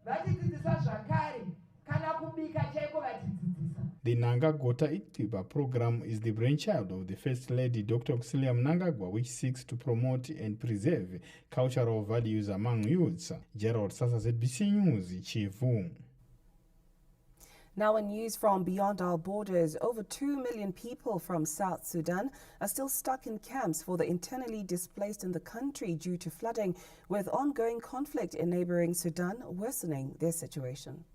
vatidzidzisa zvakare kana kubika chaiko vatidzidzisa. The Nanga Ga Itiba program is the brainchild of the First Lady Dr. Axelia Mnangagwa, which seeks to promote and preserve cultural values among youths. Gerald Sasa, ZBC News, Chivu. Now in news from beyond our borders, over 2 million people from South Sudan are still stuck in camps for the internally displaced in the country due to flooding, with ongoing conflict in neighboring Sudan worsening their situation.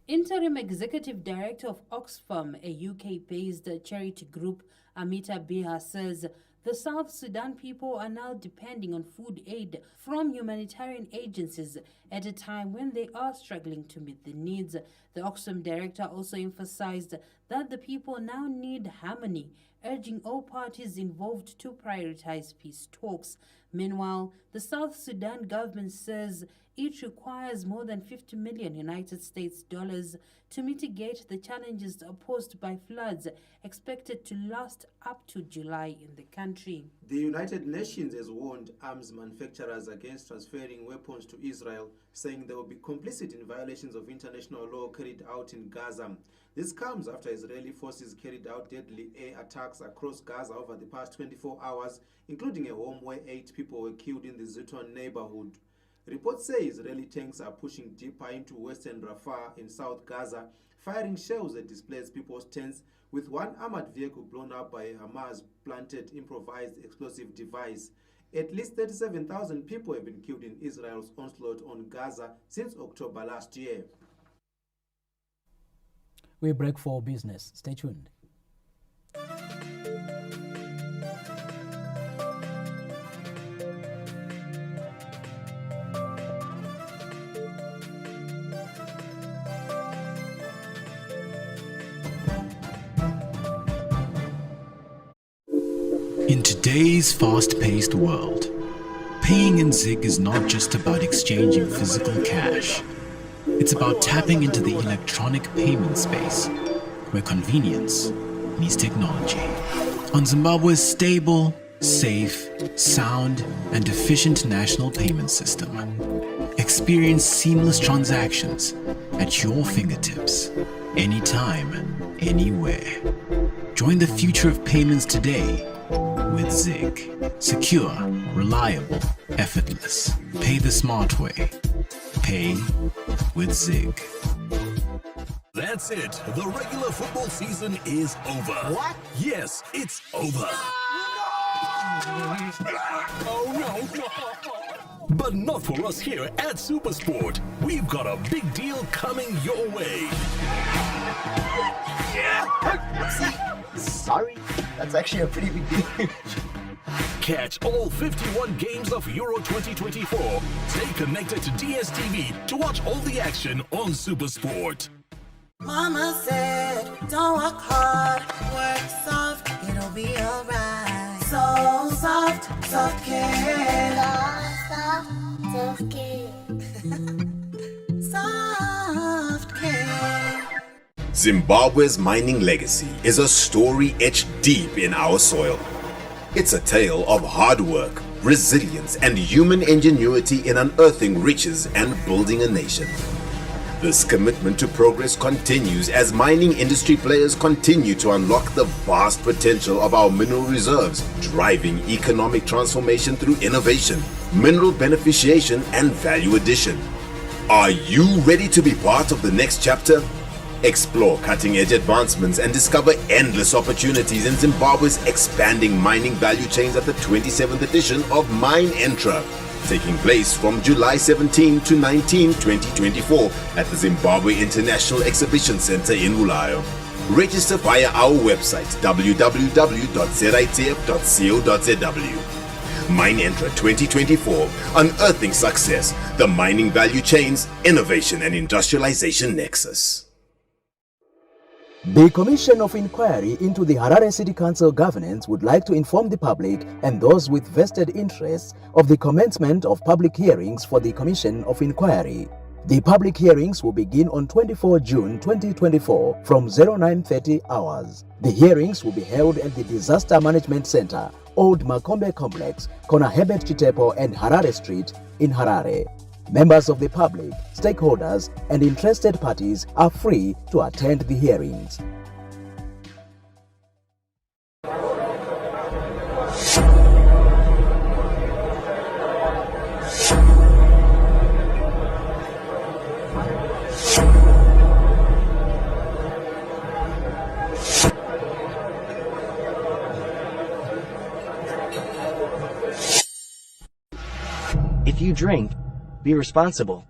Interim Executive Director of Oxfam, a UK-based charity group, Amita Biha, says the South Sudan people are now depending on food aid from humanitarian agencies at a time when they are struggling to meet the needs. The Oxfam director also emphasized that the people now need harmony, urging all parties involved to prioritize peace talks. Meanwhile, the South Sudan government says it requires more than $50 million United States dollars to mitigate the challenges posed by floods expected to last up to July in the country. The United Nations has warned arms manufacturers against transferring weapons to Israel, saying they will be complicit in violations of international law carried out in Gaza. This comes after Israeli forces carried out deadly air attacks across Gaza over the past 24 hours, including a home where 8 people were killed in the Ziton neighborhood. Reports say Israeli tanks are pushing deeper into western Rafah in South Gaza, firing shells at displaced people's tents, with one armored vehicle blown up by a Hamas-planted improvised explosive device. At least 37,000 people have been killed in Israel's onslaught on Gaza since October last year. We break for business. Stay tuned. In today's fast-paced world, paying in Zig is not just about exchanging physical cash. It's about tapping into the electronic payment space, where convenience meets technology. On Zimbabwe's stable, safe, sound, and efficient national payment system, experience seamless transactions at your fingertips, anytime, anywhere. Join the future of payments today with Zig. Secure, reliable, effortless. Pay the smart way. Pay with Zig. That's it. The regular football season is over. What? Yes, it's over. Oh no! But not for us here at Supersport. We've got a big deal coming your way. Sorry, that's actually a pretty big deal. Catch all 51 games of Euro 2024. Stay connected to DSTV to watch all the action on Supersport. Mama said, don't work hard, work soft, it'll be alright. So soft, soft care. Soft, soft care. Soft care. Zimbabwe's mining legacy is a story etched deep in our soil. It's a tale of hard work, resilience, and human ingenuity in unearthing riches and building a nation. This commitment to progress continues as mining industry players continue to unlock the vast potential of our mineral reserves, driving economic transformation through innovation, mineral beneficiation, and value addition. Are you ready to be part of the next chapter? Explore cutting-edge advancements and discover endless opportunities in Zimbabwe's expanding mining value chains at the 27th edition of Mine Entra, taking place from July 17 to 19, 2024 at the Zimbabwe International Exhibition Center in Bulawayo. Register via our website www.zitf.co.zw. Mine Entra 2024, unearthing success, the mining value chains, innovation and industrialization nexus. The Commission of Inquiry into the Harare City Council governance would like to inform the public and those with vested interests of the commencement of public hearings for the Commission of Inquiry. The public hearings will begin on 24 June 2024 from 09:30 hours. The hearings will be held at the Disaster Management Center, Old Makombe Complex, corner Herbert Chitepo and Harare Street in Harare. Members of the public, stakeholders, and interested parties are free to attend the hearings. If you drink, be responsible.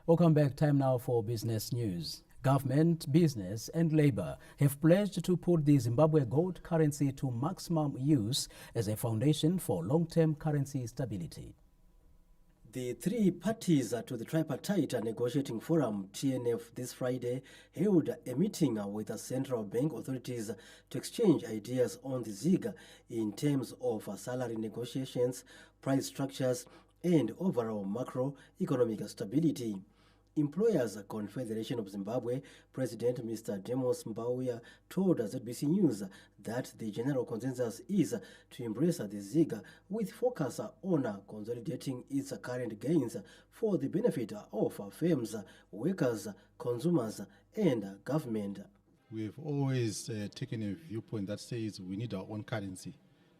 Welcome back. Time now for business news. Government, business and labor have pledged to put the Zimbabwe gold currency to maximum use as a foundation for long-term currency stability. The three parties to the tripartite negotiating forum, TNF, this Friday held a meeting with the central bank authorities to exchange ideas on the ZiG in terms of salary negotiations, price structures, and overall macroeconomic stability. Employers Confederation of Zimbabwe President Mr. Demos Mbauya told ZBC News that the general consensus is to embrace the ZiG with focus on consolidating its current gains for the benefit of firms, workers, consumers, and government. We have always taken a viewpoint that says we need our own currency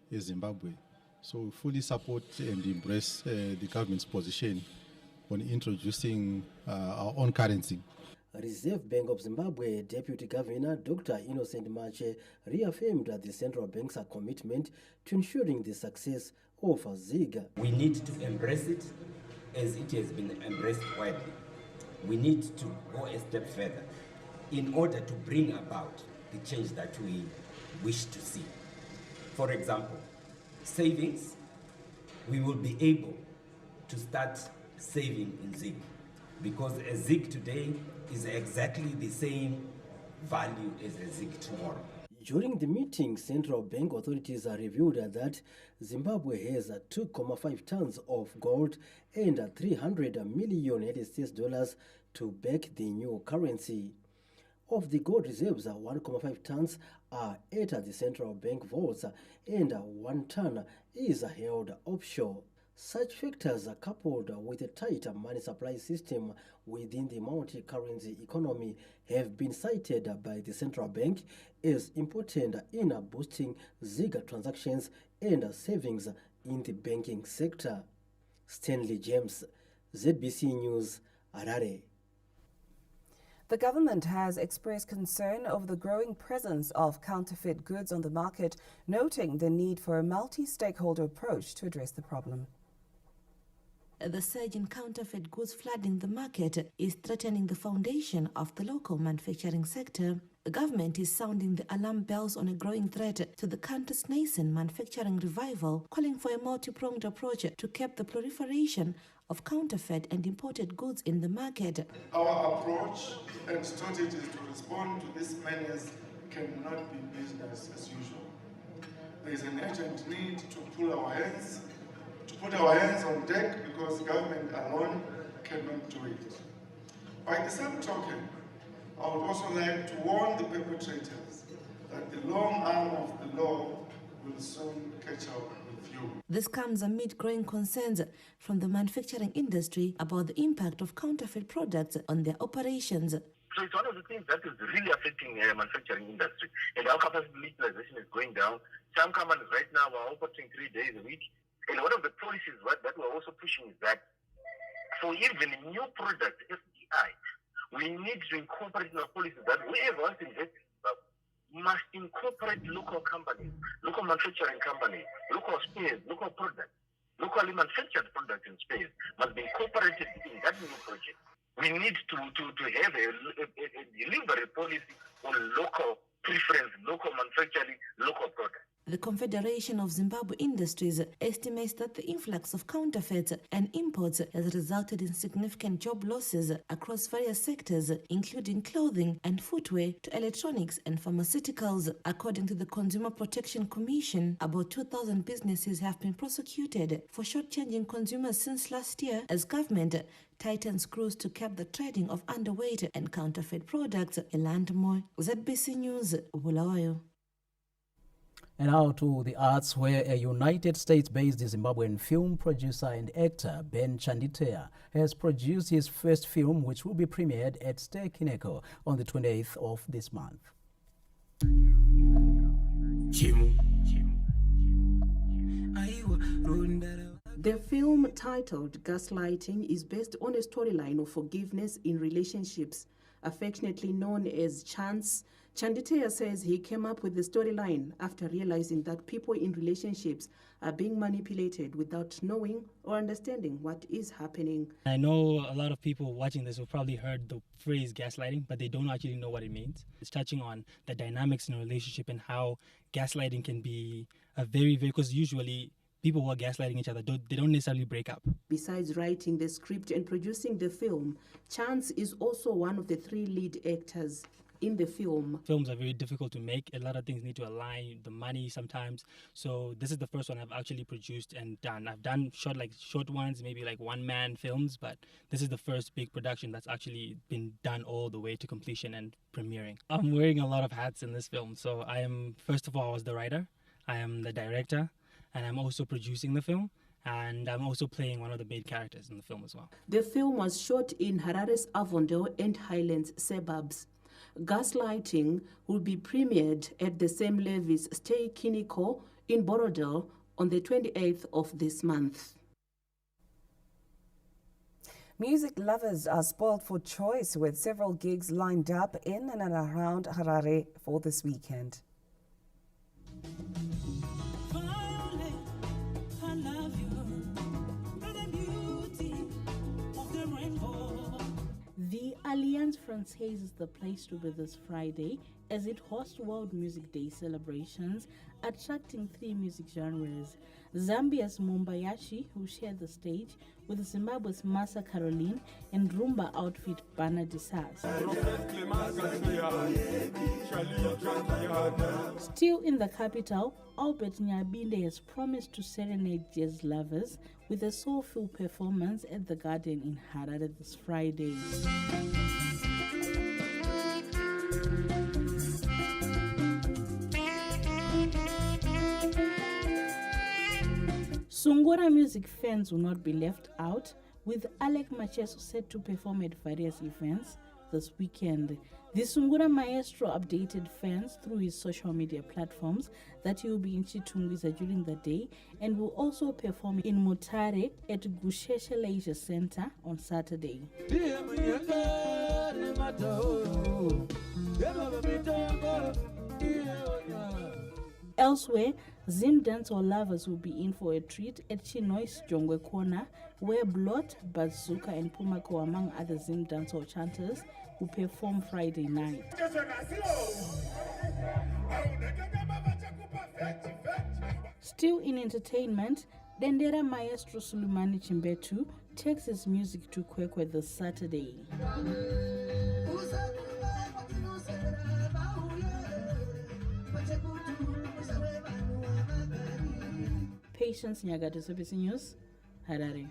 as Zimbabwe. So we fully support and embrace the government's position on introducing our own currency. Reserve Bank of Zimbabwe Deputy Governor Dr. Innocent Mache reaffirmed the central bank's commitment to ensuring the success of ZiG. We need to embrace it as it has been embraced widely. We need to go a step further in order to bring about the change that we wish to see. For example, savings, we will be able to start saving in ZiG, because a ZiG today is exactly the same value as a ZiG tomorrow. During the meeting, central bank authorities revealed that Zimbabwe has 2.5 tons of gold and $300 million US to back the new currency. Of the gold reserves, 1.5 tons are at the central bank vaults and 1 ton is held offshore. Such factors, coupled with a tight money supply system within the multi-currency economy, have been cited by the central bank as important in boosting ZiG transactions and savings in the banking sector. Stanley James, ZBC News, Harare. The government has expressed concern over the growing presence of counterfeit goods on the market, noting the need for a multi-stakeholder approach to address the problem. The surge in counterfeit goods flooding the market is threatening the foundation of the local manufacturing sector. The government is sounding the alarm bells on a growing threat to the country's nascent manufacturing revival, calling for a multi-pronged approach to curb the proliferation of counterfeit and imported goods in the market. Our approach and strategies to respond to this menace cannot be business as usual. There is an urgent need to put our hands on deck, because government alone cannot do it. By the same token, I would also like to warn the perpetrators that the long arm of the law will soon catch up with you. This comes amid growing concerns from the manufacturing industry about the impact of counterfeit products on their operations. So it's one of the things that is really affecting the manufacturing industry. And our capacity utilization is going down. Some companies right now are operating 3 days a week. And one of the policies that we're also pushing is that for even a new product, FDI, we need to incorporate in our policies that whoever wants to invest must incorporate local companies, local manufacturing companies, local spares, local products, locally manufactured products in space must be incorporated in that new project. We need to have a delivery policy on local preference, local manufacturing, local products. The Confederation of Zimbabwe Industries estimates that the influx of counterfeits and imports has resulted in significant job losses across various sectors, including clothing and footwear to electronics and pharmaceuticals. According to the Consumer Protection Commission, about 2,000 businesses have been prosecuted for shortchanging consumers since last year as government tightens screws to cap the trading of underweight and counterfeit products. Elandmo, ZBC News, Bulawayo. And now to the arts, where a United States-based Zimbabwean film producer and actor, Ben Chanditea, has produced his first film, which will be premiered at Stekineko on the 28th of this month. The film, titled Gaslighting, is based on a storyline of forgiveness in relationships, affectionately known as Chance. Chanditea says he came up with the storyline after realizing that people in relationships are being manipulated without knowing or understanding what is happening. I know a lot of people watching this have probably heard the phrase gaslighting, but they don't actually know what it means. It's touching on the dynamics in a relationship and how gaslighting can be a very, because usually people who are gaslighting each other, they don't necessarily break up. Besides writing the script and producing the film, Chance is also one of the 3 lead actors in the film. Films are very difficult to make. A lot of things need to align, the money sometimes. So this is the first one I've actually produced and done. I've done short ones, maybe like one-man films, but this is the first big production that's actually been done all the way to completion and premiering. I'm wearing a lot of hats in this film. So I am, first of all, I was the writer, I am the director, and I'm also producing the film. And I'm also playing one of the main characters in the film as well. The film was shot in Harare's Avondale and Highlands suburbs. Gaslighting will be premiered at the Sam Levy's Stay Kiniko in Borodale on the 28th of this month. Music lovers are spoiled for choice with several gigs lined up in and around Harare for this weekend. The Alliance Francaise is the place to be this Friday as it hosts World Music Day celebrations, attracting 3 music genres. Zambia's Mumbayashi, who share the stage with Zimbabwe's Masa Caroline and Rumba outfit Bana Disas. Still in the capital, Albert Nyabinde has promised to serenade jazz lovers with a soulful performance at the Garden in Harare this Friday. Sungura music fans will not be left out, with Alec Macheso set to perform at various events this weekend. The Sungura maestro updated fans through his social media platforms that he will be in Chitungwiza during the day and will also perform in Mutare at Gusheshe Leisure Center on Saturday. Elsewhere, Zim dancehall lovers will be in for a treat at Chinoy's Jongwe Corner, where Blot, Bazooka and Pumako, among other Zim dancehall chanters, will perform Friday night. Still in entertainment, Dendera maestro Sulumani Chimbetu takes his music to Kwekwe this Saturday. Patience Nyagata, SABC News, Harare.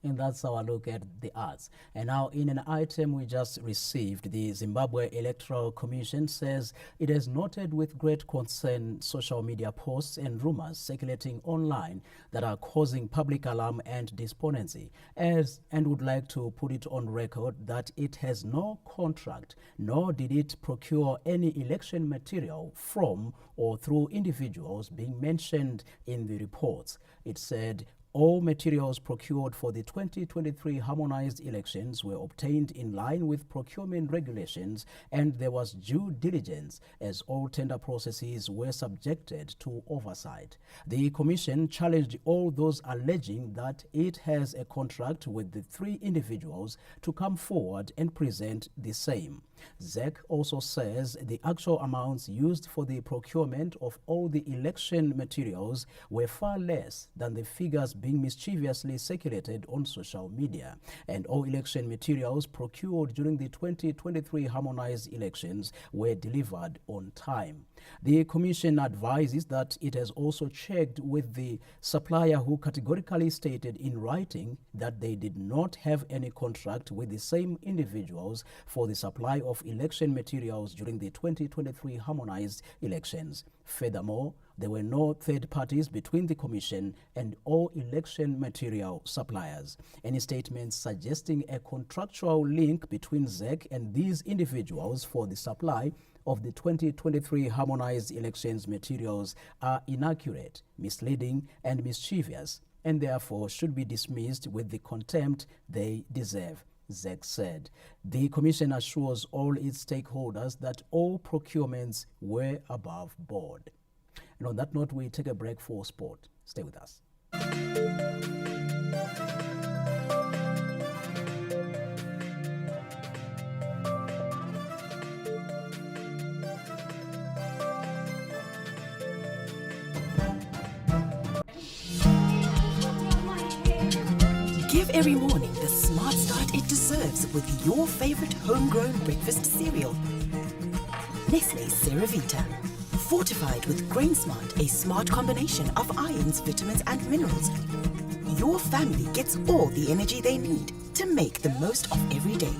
And that's our look at the arts. And now, in an item we just received, the Zimbabwe Electoral Commission says it has noted with great concern social media posts and rumors circulating online that are causing public alarm and despondency, and would like to put it on record that it has no contract, nor did it procure any election material from or through individuals being mentioned in the reports. It said all materials procured for the 2023 harmonized elections were obtained in line with procurement regulations and there was due diligence as all tender processes were subjected to oversight. The Commission challenged all those alleging that it has a contract with the three individuals to come forward and present the same. ZEC also says the actual amounts used for the procurement of all the election materials were far less than the figures being mischievously circulated on social media, and all election materials procured during the 2023 harmonized elections were delivered on time. The Commission advises that it has also checked with the supplier who categorically stated in writing that they did not have any contract with the same individuals for the supply of election materials during the 2023 harmonized elections. Furthermore, there were no third parties between the Commission and all election material suppliers. Any statements suggesting a contractual link between ZEC and these individuals for the supply of the 2023 harmonized elections materials are inaccurate, misleading, and mischievous, and therefore should be dismissed with the contempt they deserve, ZEC said. The Commission assures all its stakeholders that all procurements were above board. And on that note, we take a break for sport. Stay with us. Give every morning the smart start it deserves with your favorite homegrown breakfast cereal. Nestle Ceravita. Fortified with Grain Smart, a smart combination of ions, vitamins and minerals. Your family gets all the energy they need to make the most of every day.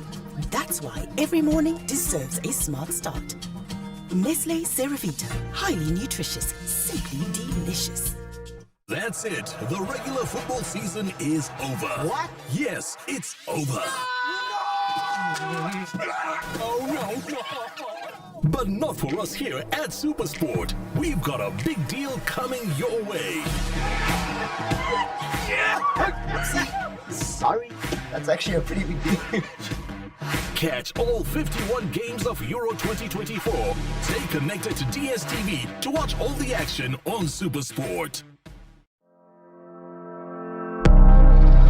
That's why every morning deserves a smart start. Nestle Ceravita. Highly nutritious, simply delicious. That's it. The regular football season is over. What? Yes, it's over. Oh no! But not for us here at Supersport. We've got a big deal coming your way. Sorry, that's actually a pretty big deal. Catch all 51 games of Euro 2024. Stay connected to DSTV to watch all the action on Supersport.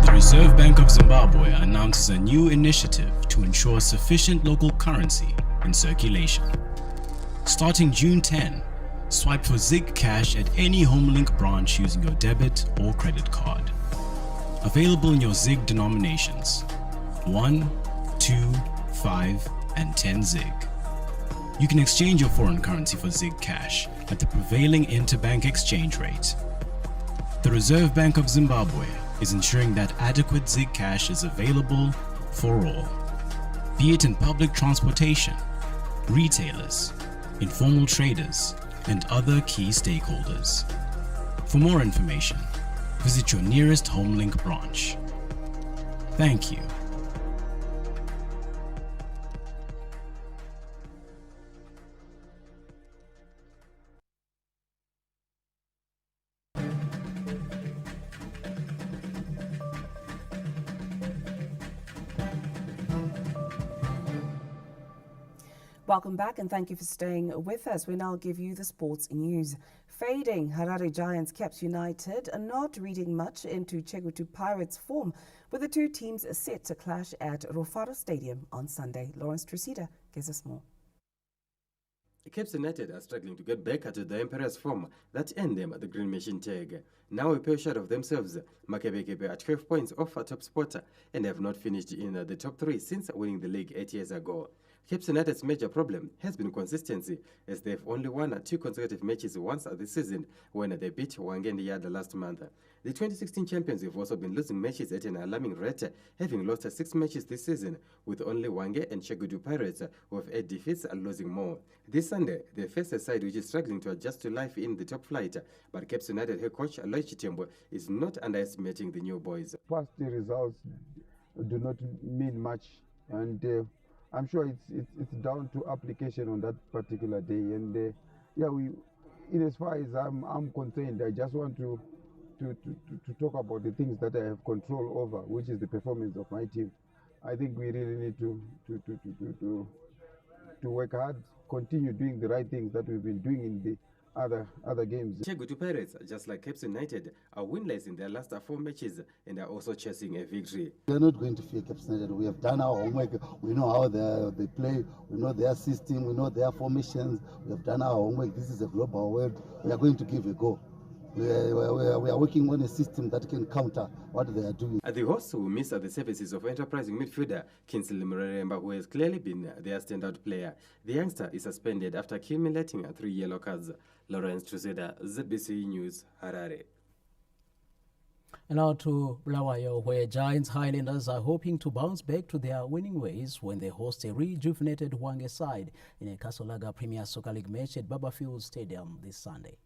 The Reserve Bank of Zimbabwe announces a new initiative to ensure sufficient local currency in circulation. Starting June 10, swipe for Zig Cash at any HomeLink branch using your debit or credit card. Available in your Zig denominations 1, 2, 5, and 10 Zig. You can exchange your foreign currency for Zig Cash at the prevailing interbank exchange rate. The Reserve Bank of Zimbabwe is ensuring that adequate Zig Cash is available for all, be it in public transportation, retailers, informal traders, and other key stakeholders. For more information, visit your nearest HomeLink branch. Thank you. Welcome back and thank you for staying with us. We now give you the sports news. Fading Harare Giants Caps United are not reading much into Chegutu Pirates' form, with the two teams set to clash at Rofaro Stadium on Sunday. Lawrence Trusida gives us more. Caps United are struggling to get back to the Emperor's form that earned them the Green Machine tag. Now a pair short of themselves, Makebekebe at 12 points off a top spot and have not finished in the top 3 since winning the league 8 years ago. Caps United's major problem has been consistency, as they've only won 2 consecutive matches once this season when they beat Wangen Yard last month. The 2016 champions have also been losing matches at an alarming rate, having lost 6 matches this season, with only Wange and Chegutu Pirates, who have 8 defeats, losing more. This Sunday, they face a side which is struggling to adjust to life in the top flight, but Caps United head coach Aloy Chitembo is not underestimating the new boys. Past results do not mean much, and I'm sure it's down to application on that particular day. And yeah, in as far as I'm concerned, I just want to to talk about the things that I have control over, which is the performance of my team. I think we really need to work hard, continue doing the right things that we've been doing in the other games. Chegutu Pirates, just like Cape United, are winless in their last 4 matches and are also chasing a victory. We are not going to fear Cape United. We have done our homework. We know how they play. We know their system. We know their formations. We have done our homework. This is a global world. We are going to give a go. We are working on a system that can counter what they are doing. The hosts will miss the services of enterprising midfielder Kingsley Mureremba, who has clearly been their standout player. The youngster is suspended after accumulating 3 yellow cards. Lawrence Truseda, ZBC News, Harare. And now to Bulawayo, where Giants Highlanders are hoping to bounce back to their winning ways when they host a rejuvenated Hwange side in a Kasolaga Premier Soccer League match at Babafield Stadium this Sunday.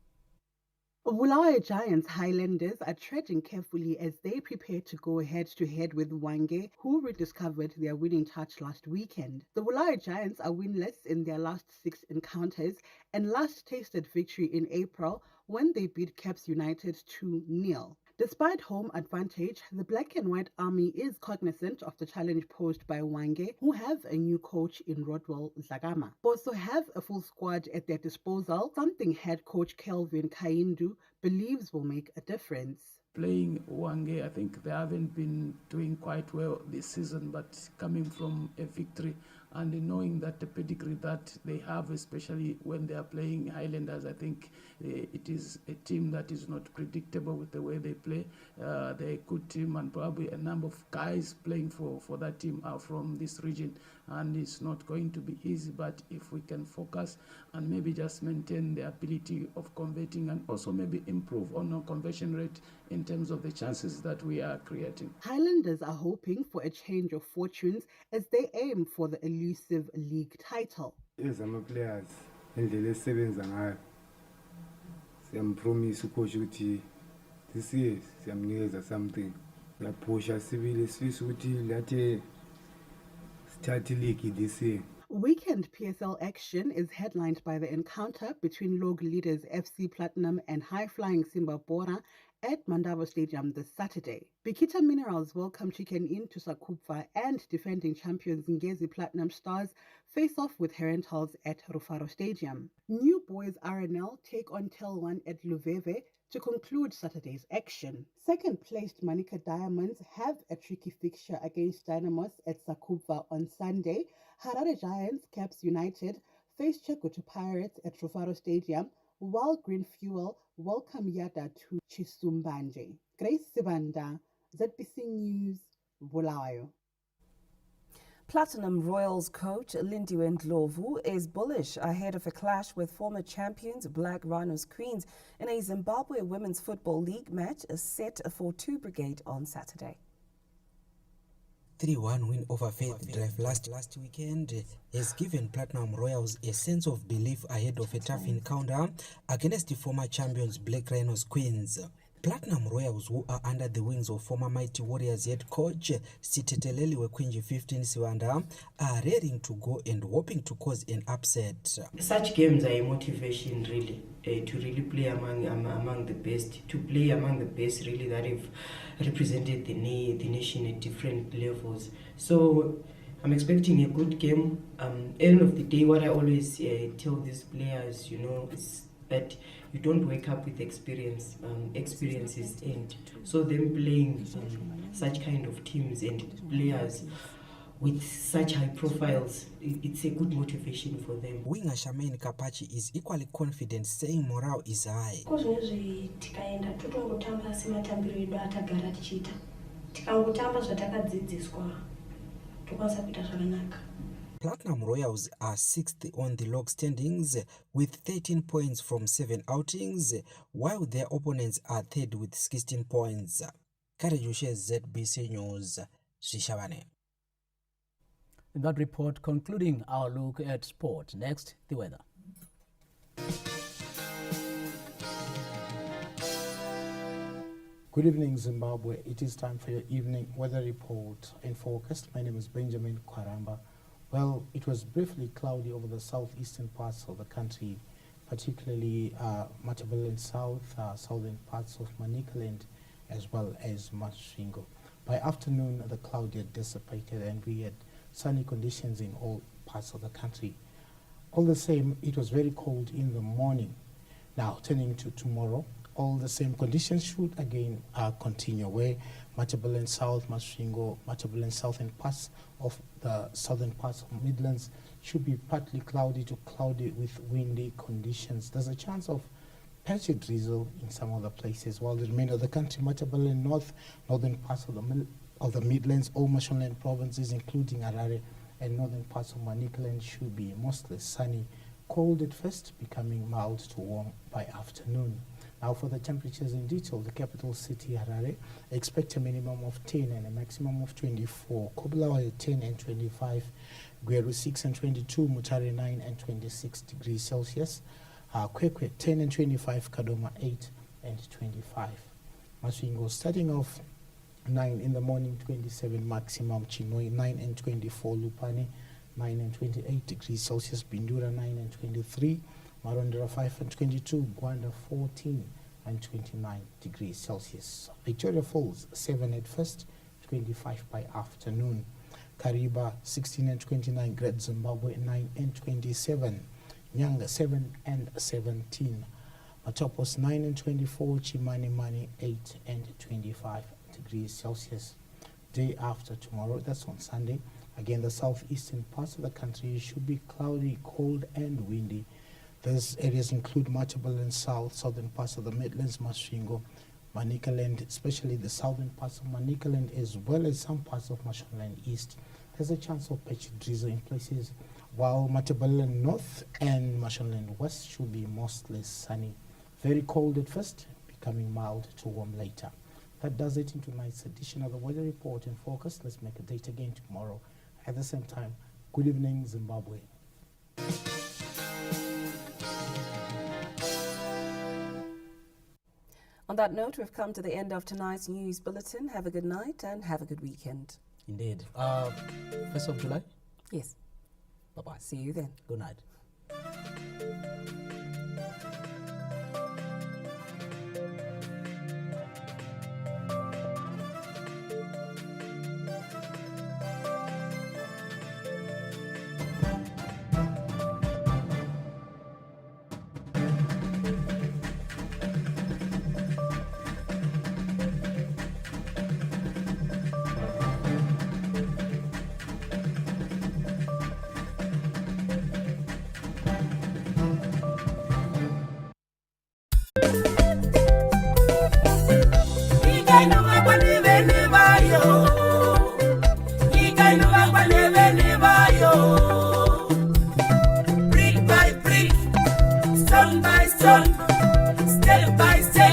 Bulawayo Giants Highlanders are treading carefully as they prepare to go head-to-head with Hwange, who rediscovered their winning touch last weekend. The Bulawayo Giants are winless in their last 6 encounters and last tasted victory in April when they beat Caps United 2-0. Despite home advantage, the Black and White Army is cognizant of the challenge posed by Hwange, who have a new coach in Rodwell Zagama. Also have a full squad at their disposal, something head coach Kelvin Kaindu believes will make a difference. Playing Hwange, I think they haven't been doing quite well this season, but coming from a victory and knowing that the pedigree that they have, especially when they are playing Highlanders, I think it is a team that is not predictable with the way they play. They're a good team, and probably a number of guys playing for that team are from this region, and it's not going to be easy, but if we can focus and maybe just maintain the ability of converting and also maybe improve on our conversion rate in terms of the chances that we are creating. Highlanders are hoping for a change of fortunes as they aim for the elusive league title. Yes, I'm a player. Indlela esebenza ngayo. Siyampromise ucoach ukuthi this year siyamnikeza something. Yaphusha sibili sifisa ukuthi lathe start league this year. Weekend PSL action is headlined by the encounter between Log leaders FC Platinum and high-flying Simba Bora at Mandava Stadium this Saturday. Bikita Minerals welcome Chicken Inn to Sakupva, and defending champions Ngezi Platinum Stars face off with Herentals at Rufaro Stadium. New Boys RNL take on Tel 1 at Luveve to conclude Saturday's action. Second-placed Manika Diamonds have a tricky fixture against Dynamos at Sakupva on Sunday. Harare Giants Caps United face Chegutu Pirates at Rufaro Stadium, while Green Fuel welcome Yada to Chisumbanje. Grace Sibanda, ZBC News, Bulawayo. Platinum Royals coach Lindiwe Ndlovu is bullish ahead of a clash with former champions Black Rhinos Queens in a Zimbabwe Women's Football League match set for 2 Brigade on Saturday. 3-1 win over Faith Drive last weekend has given Platinum Royals a sense of belief ahead of a tough encounter against the former champions Black Rhinos Queens. Platinum Royals, who are under the wings of former Mighty Warriors head coach Siteteleli Wekwinji 15 Siwanda, are raring to go and hoping to cause an upset. Such games are a motivation really, to really play among the best, to play among the best really that have represented the nation at different levels. So I'm expecting a good game. End of the day, what I always tell these players, is that you don't wake up with experience. Experience is end. So them playing such kind of teams and players with such high profiles, it's a good motivation for them. Winger Shamaine Kapachi is equally confident, saying morale is high. Platinum Royals are 6th on the log standings with 13 points from 7 outings, while their opponents are 3rd with 16 points. Karejushe, ZBC News, Shishabane. In that report, concluding our look at sport. Next, the weather. Good evening, Zimbabwe. It is time for your evening weather report in focus. My name is Benjamin Kwaramba. Well, it was briefly cloudy over the southeastern parts of the country, particularly Matabeleland South, southern parts of Manicaland, as well as Masvingo. By afternoon, the cloud had dissipated and we had sunny conditions in all parts of the country. All the same, it was very cold in the morning. Now, turning to tomorrow, all the same conditions should again continue, where Matabeleland South, Masvingo, Matabeleland South and parts of the southern parts of Midlands should be partly cloudy to cloudy with windy conditions. There's a chance of patchy drizzle in some other places, while the remainder of the country, Matabeleland North, northern parts of the Midlands, all Mashonaland provinces, including Harare, and northern parts of Manicaland should be mostly sunny, cold at first, becoming mild to warm by afternoon. Now for the temperatures in detail, the capital city, Harare, expect a minimum of 10 and a maximum of 24. Kobulawa 10 and 25, Gweru 6 and 22, Mutare 9 and 26 degrees Celsius, Kwekwe 10 and 25, Kadoma 8 and 25. Masvingo starting off 9 in the morning, 27 maximum, Chinoi 9 and 24, Lupane 9 and 28 degrees Celsius, Bindura 9 and 23, Marondera 5 and 22, Gwanda 14 and 29 degrees Celsius. Victoria Falls 7 at first, 25 by afternoon. Kariba 16 and 29, Great Zimbabwe 9 and 27, Nanga 7 and 17, Matopos 9 and 24, Chimani 8 and 25 degrees Celsius. Day after tomorrow, that's on Sunday, again the southeastern parts of the country should be cloudy, cold and windy. These areas include Matabeleland South, southern parts of the Midlands, Masvingo, Manicaland, especially the southern parts of Manicaland, as well as some parts of Mashonaland East. There's a chance of patchy drizzle in places, while Matabeleland North and Mashonaland West should be mostly sunny. Very cold at first, becoming mild to warm later. That does it in tonight's edition of the Weather Report in Focus. Let's make a date again tomorrow at the same time. Good evening, Zimbabwe. On that note, we've come to the end of tonight's news bulletin. Have a good night and have a good weekend. Indeed. 1st of July? Yes. Bye-bye. See you then. Good night. Brick by brick, stone by stone, step by step.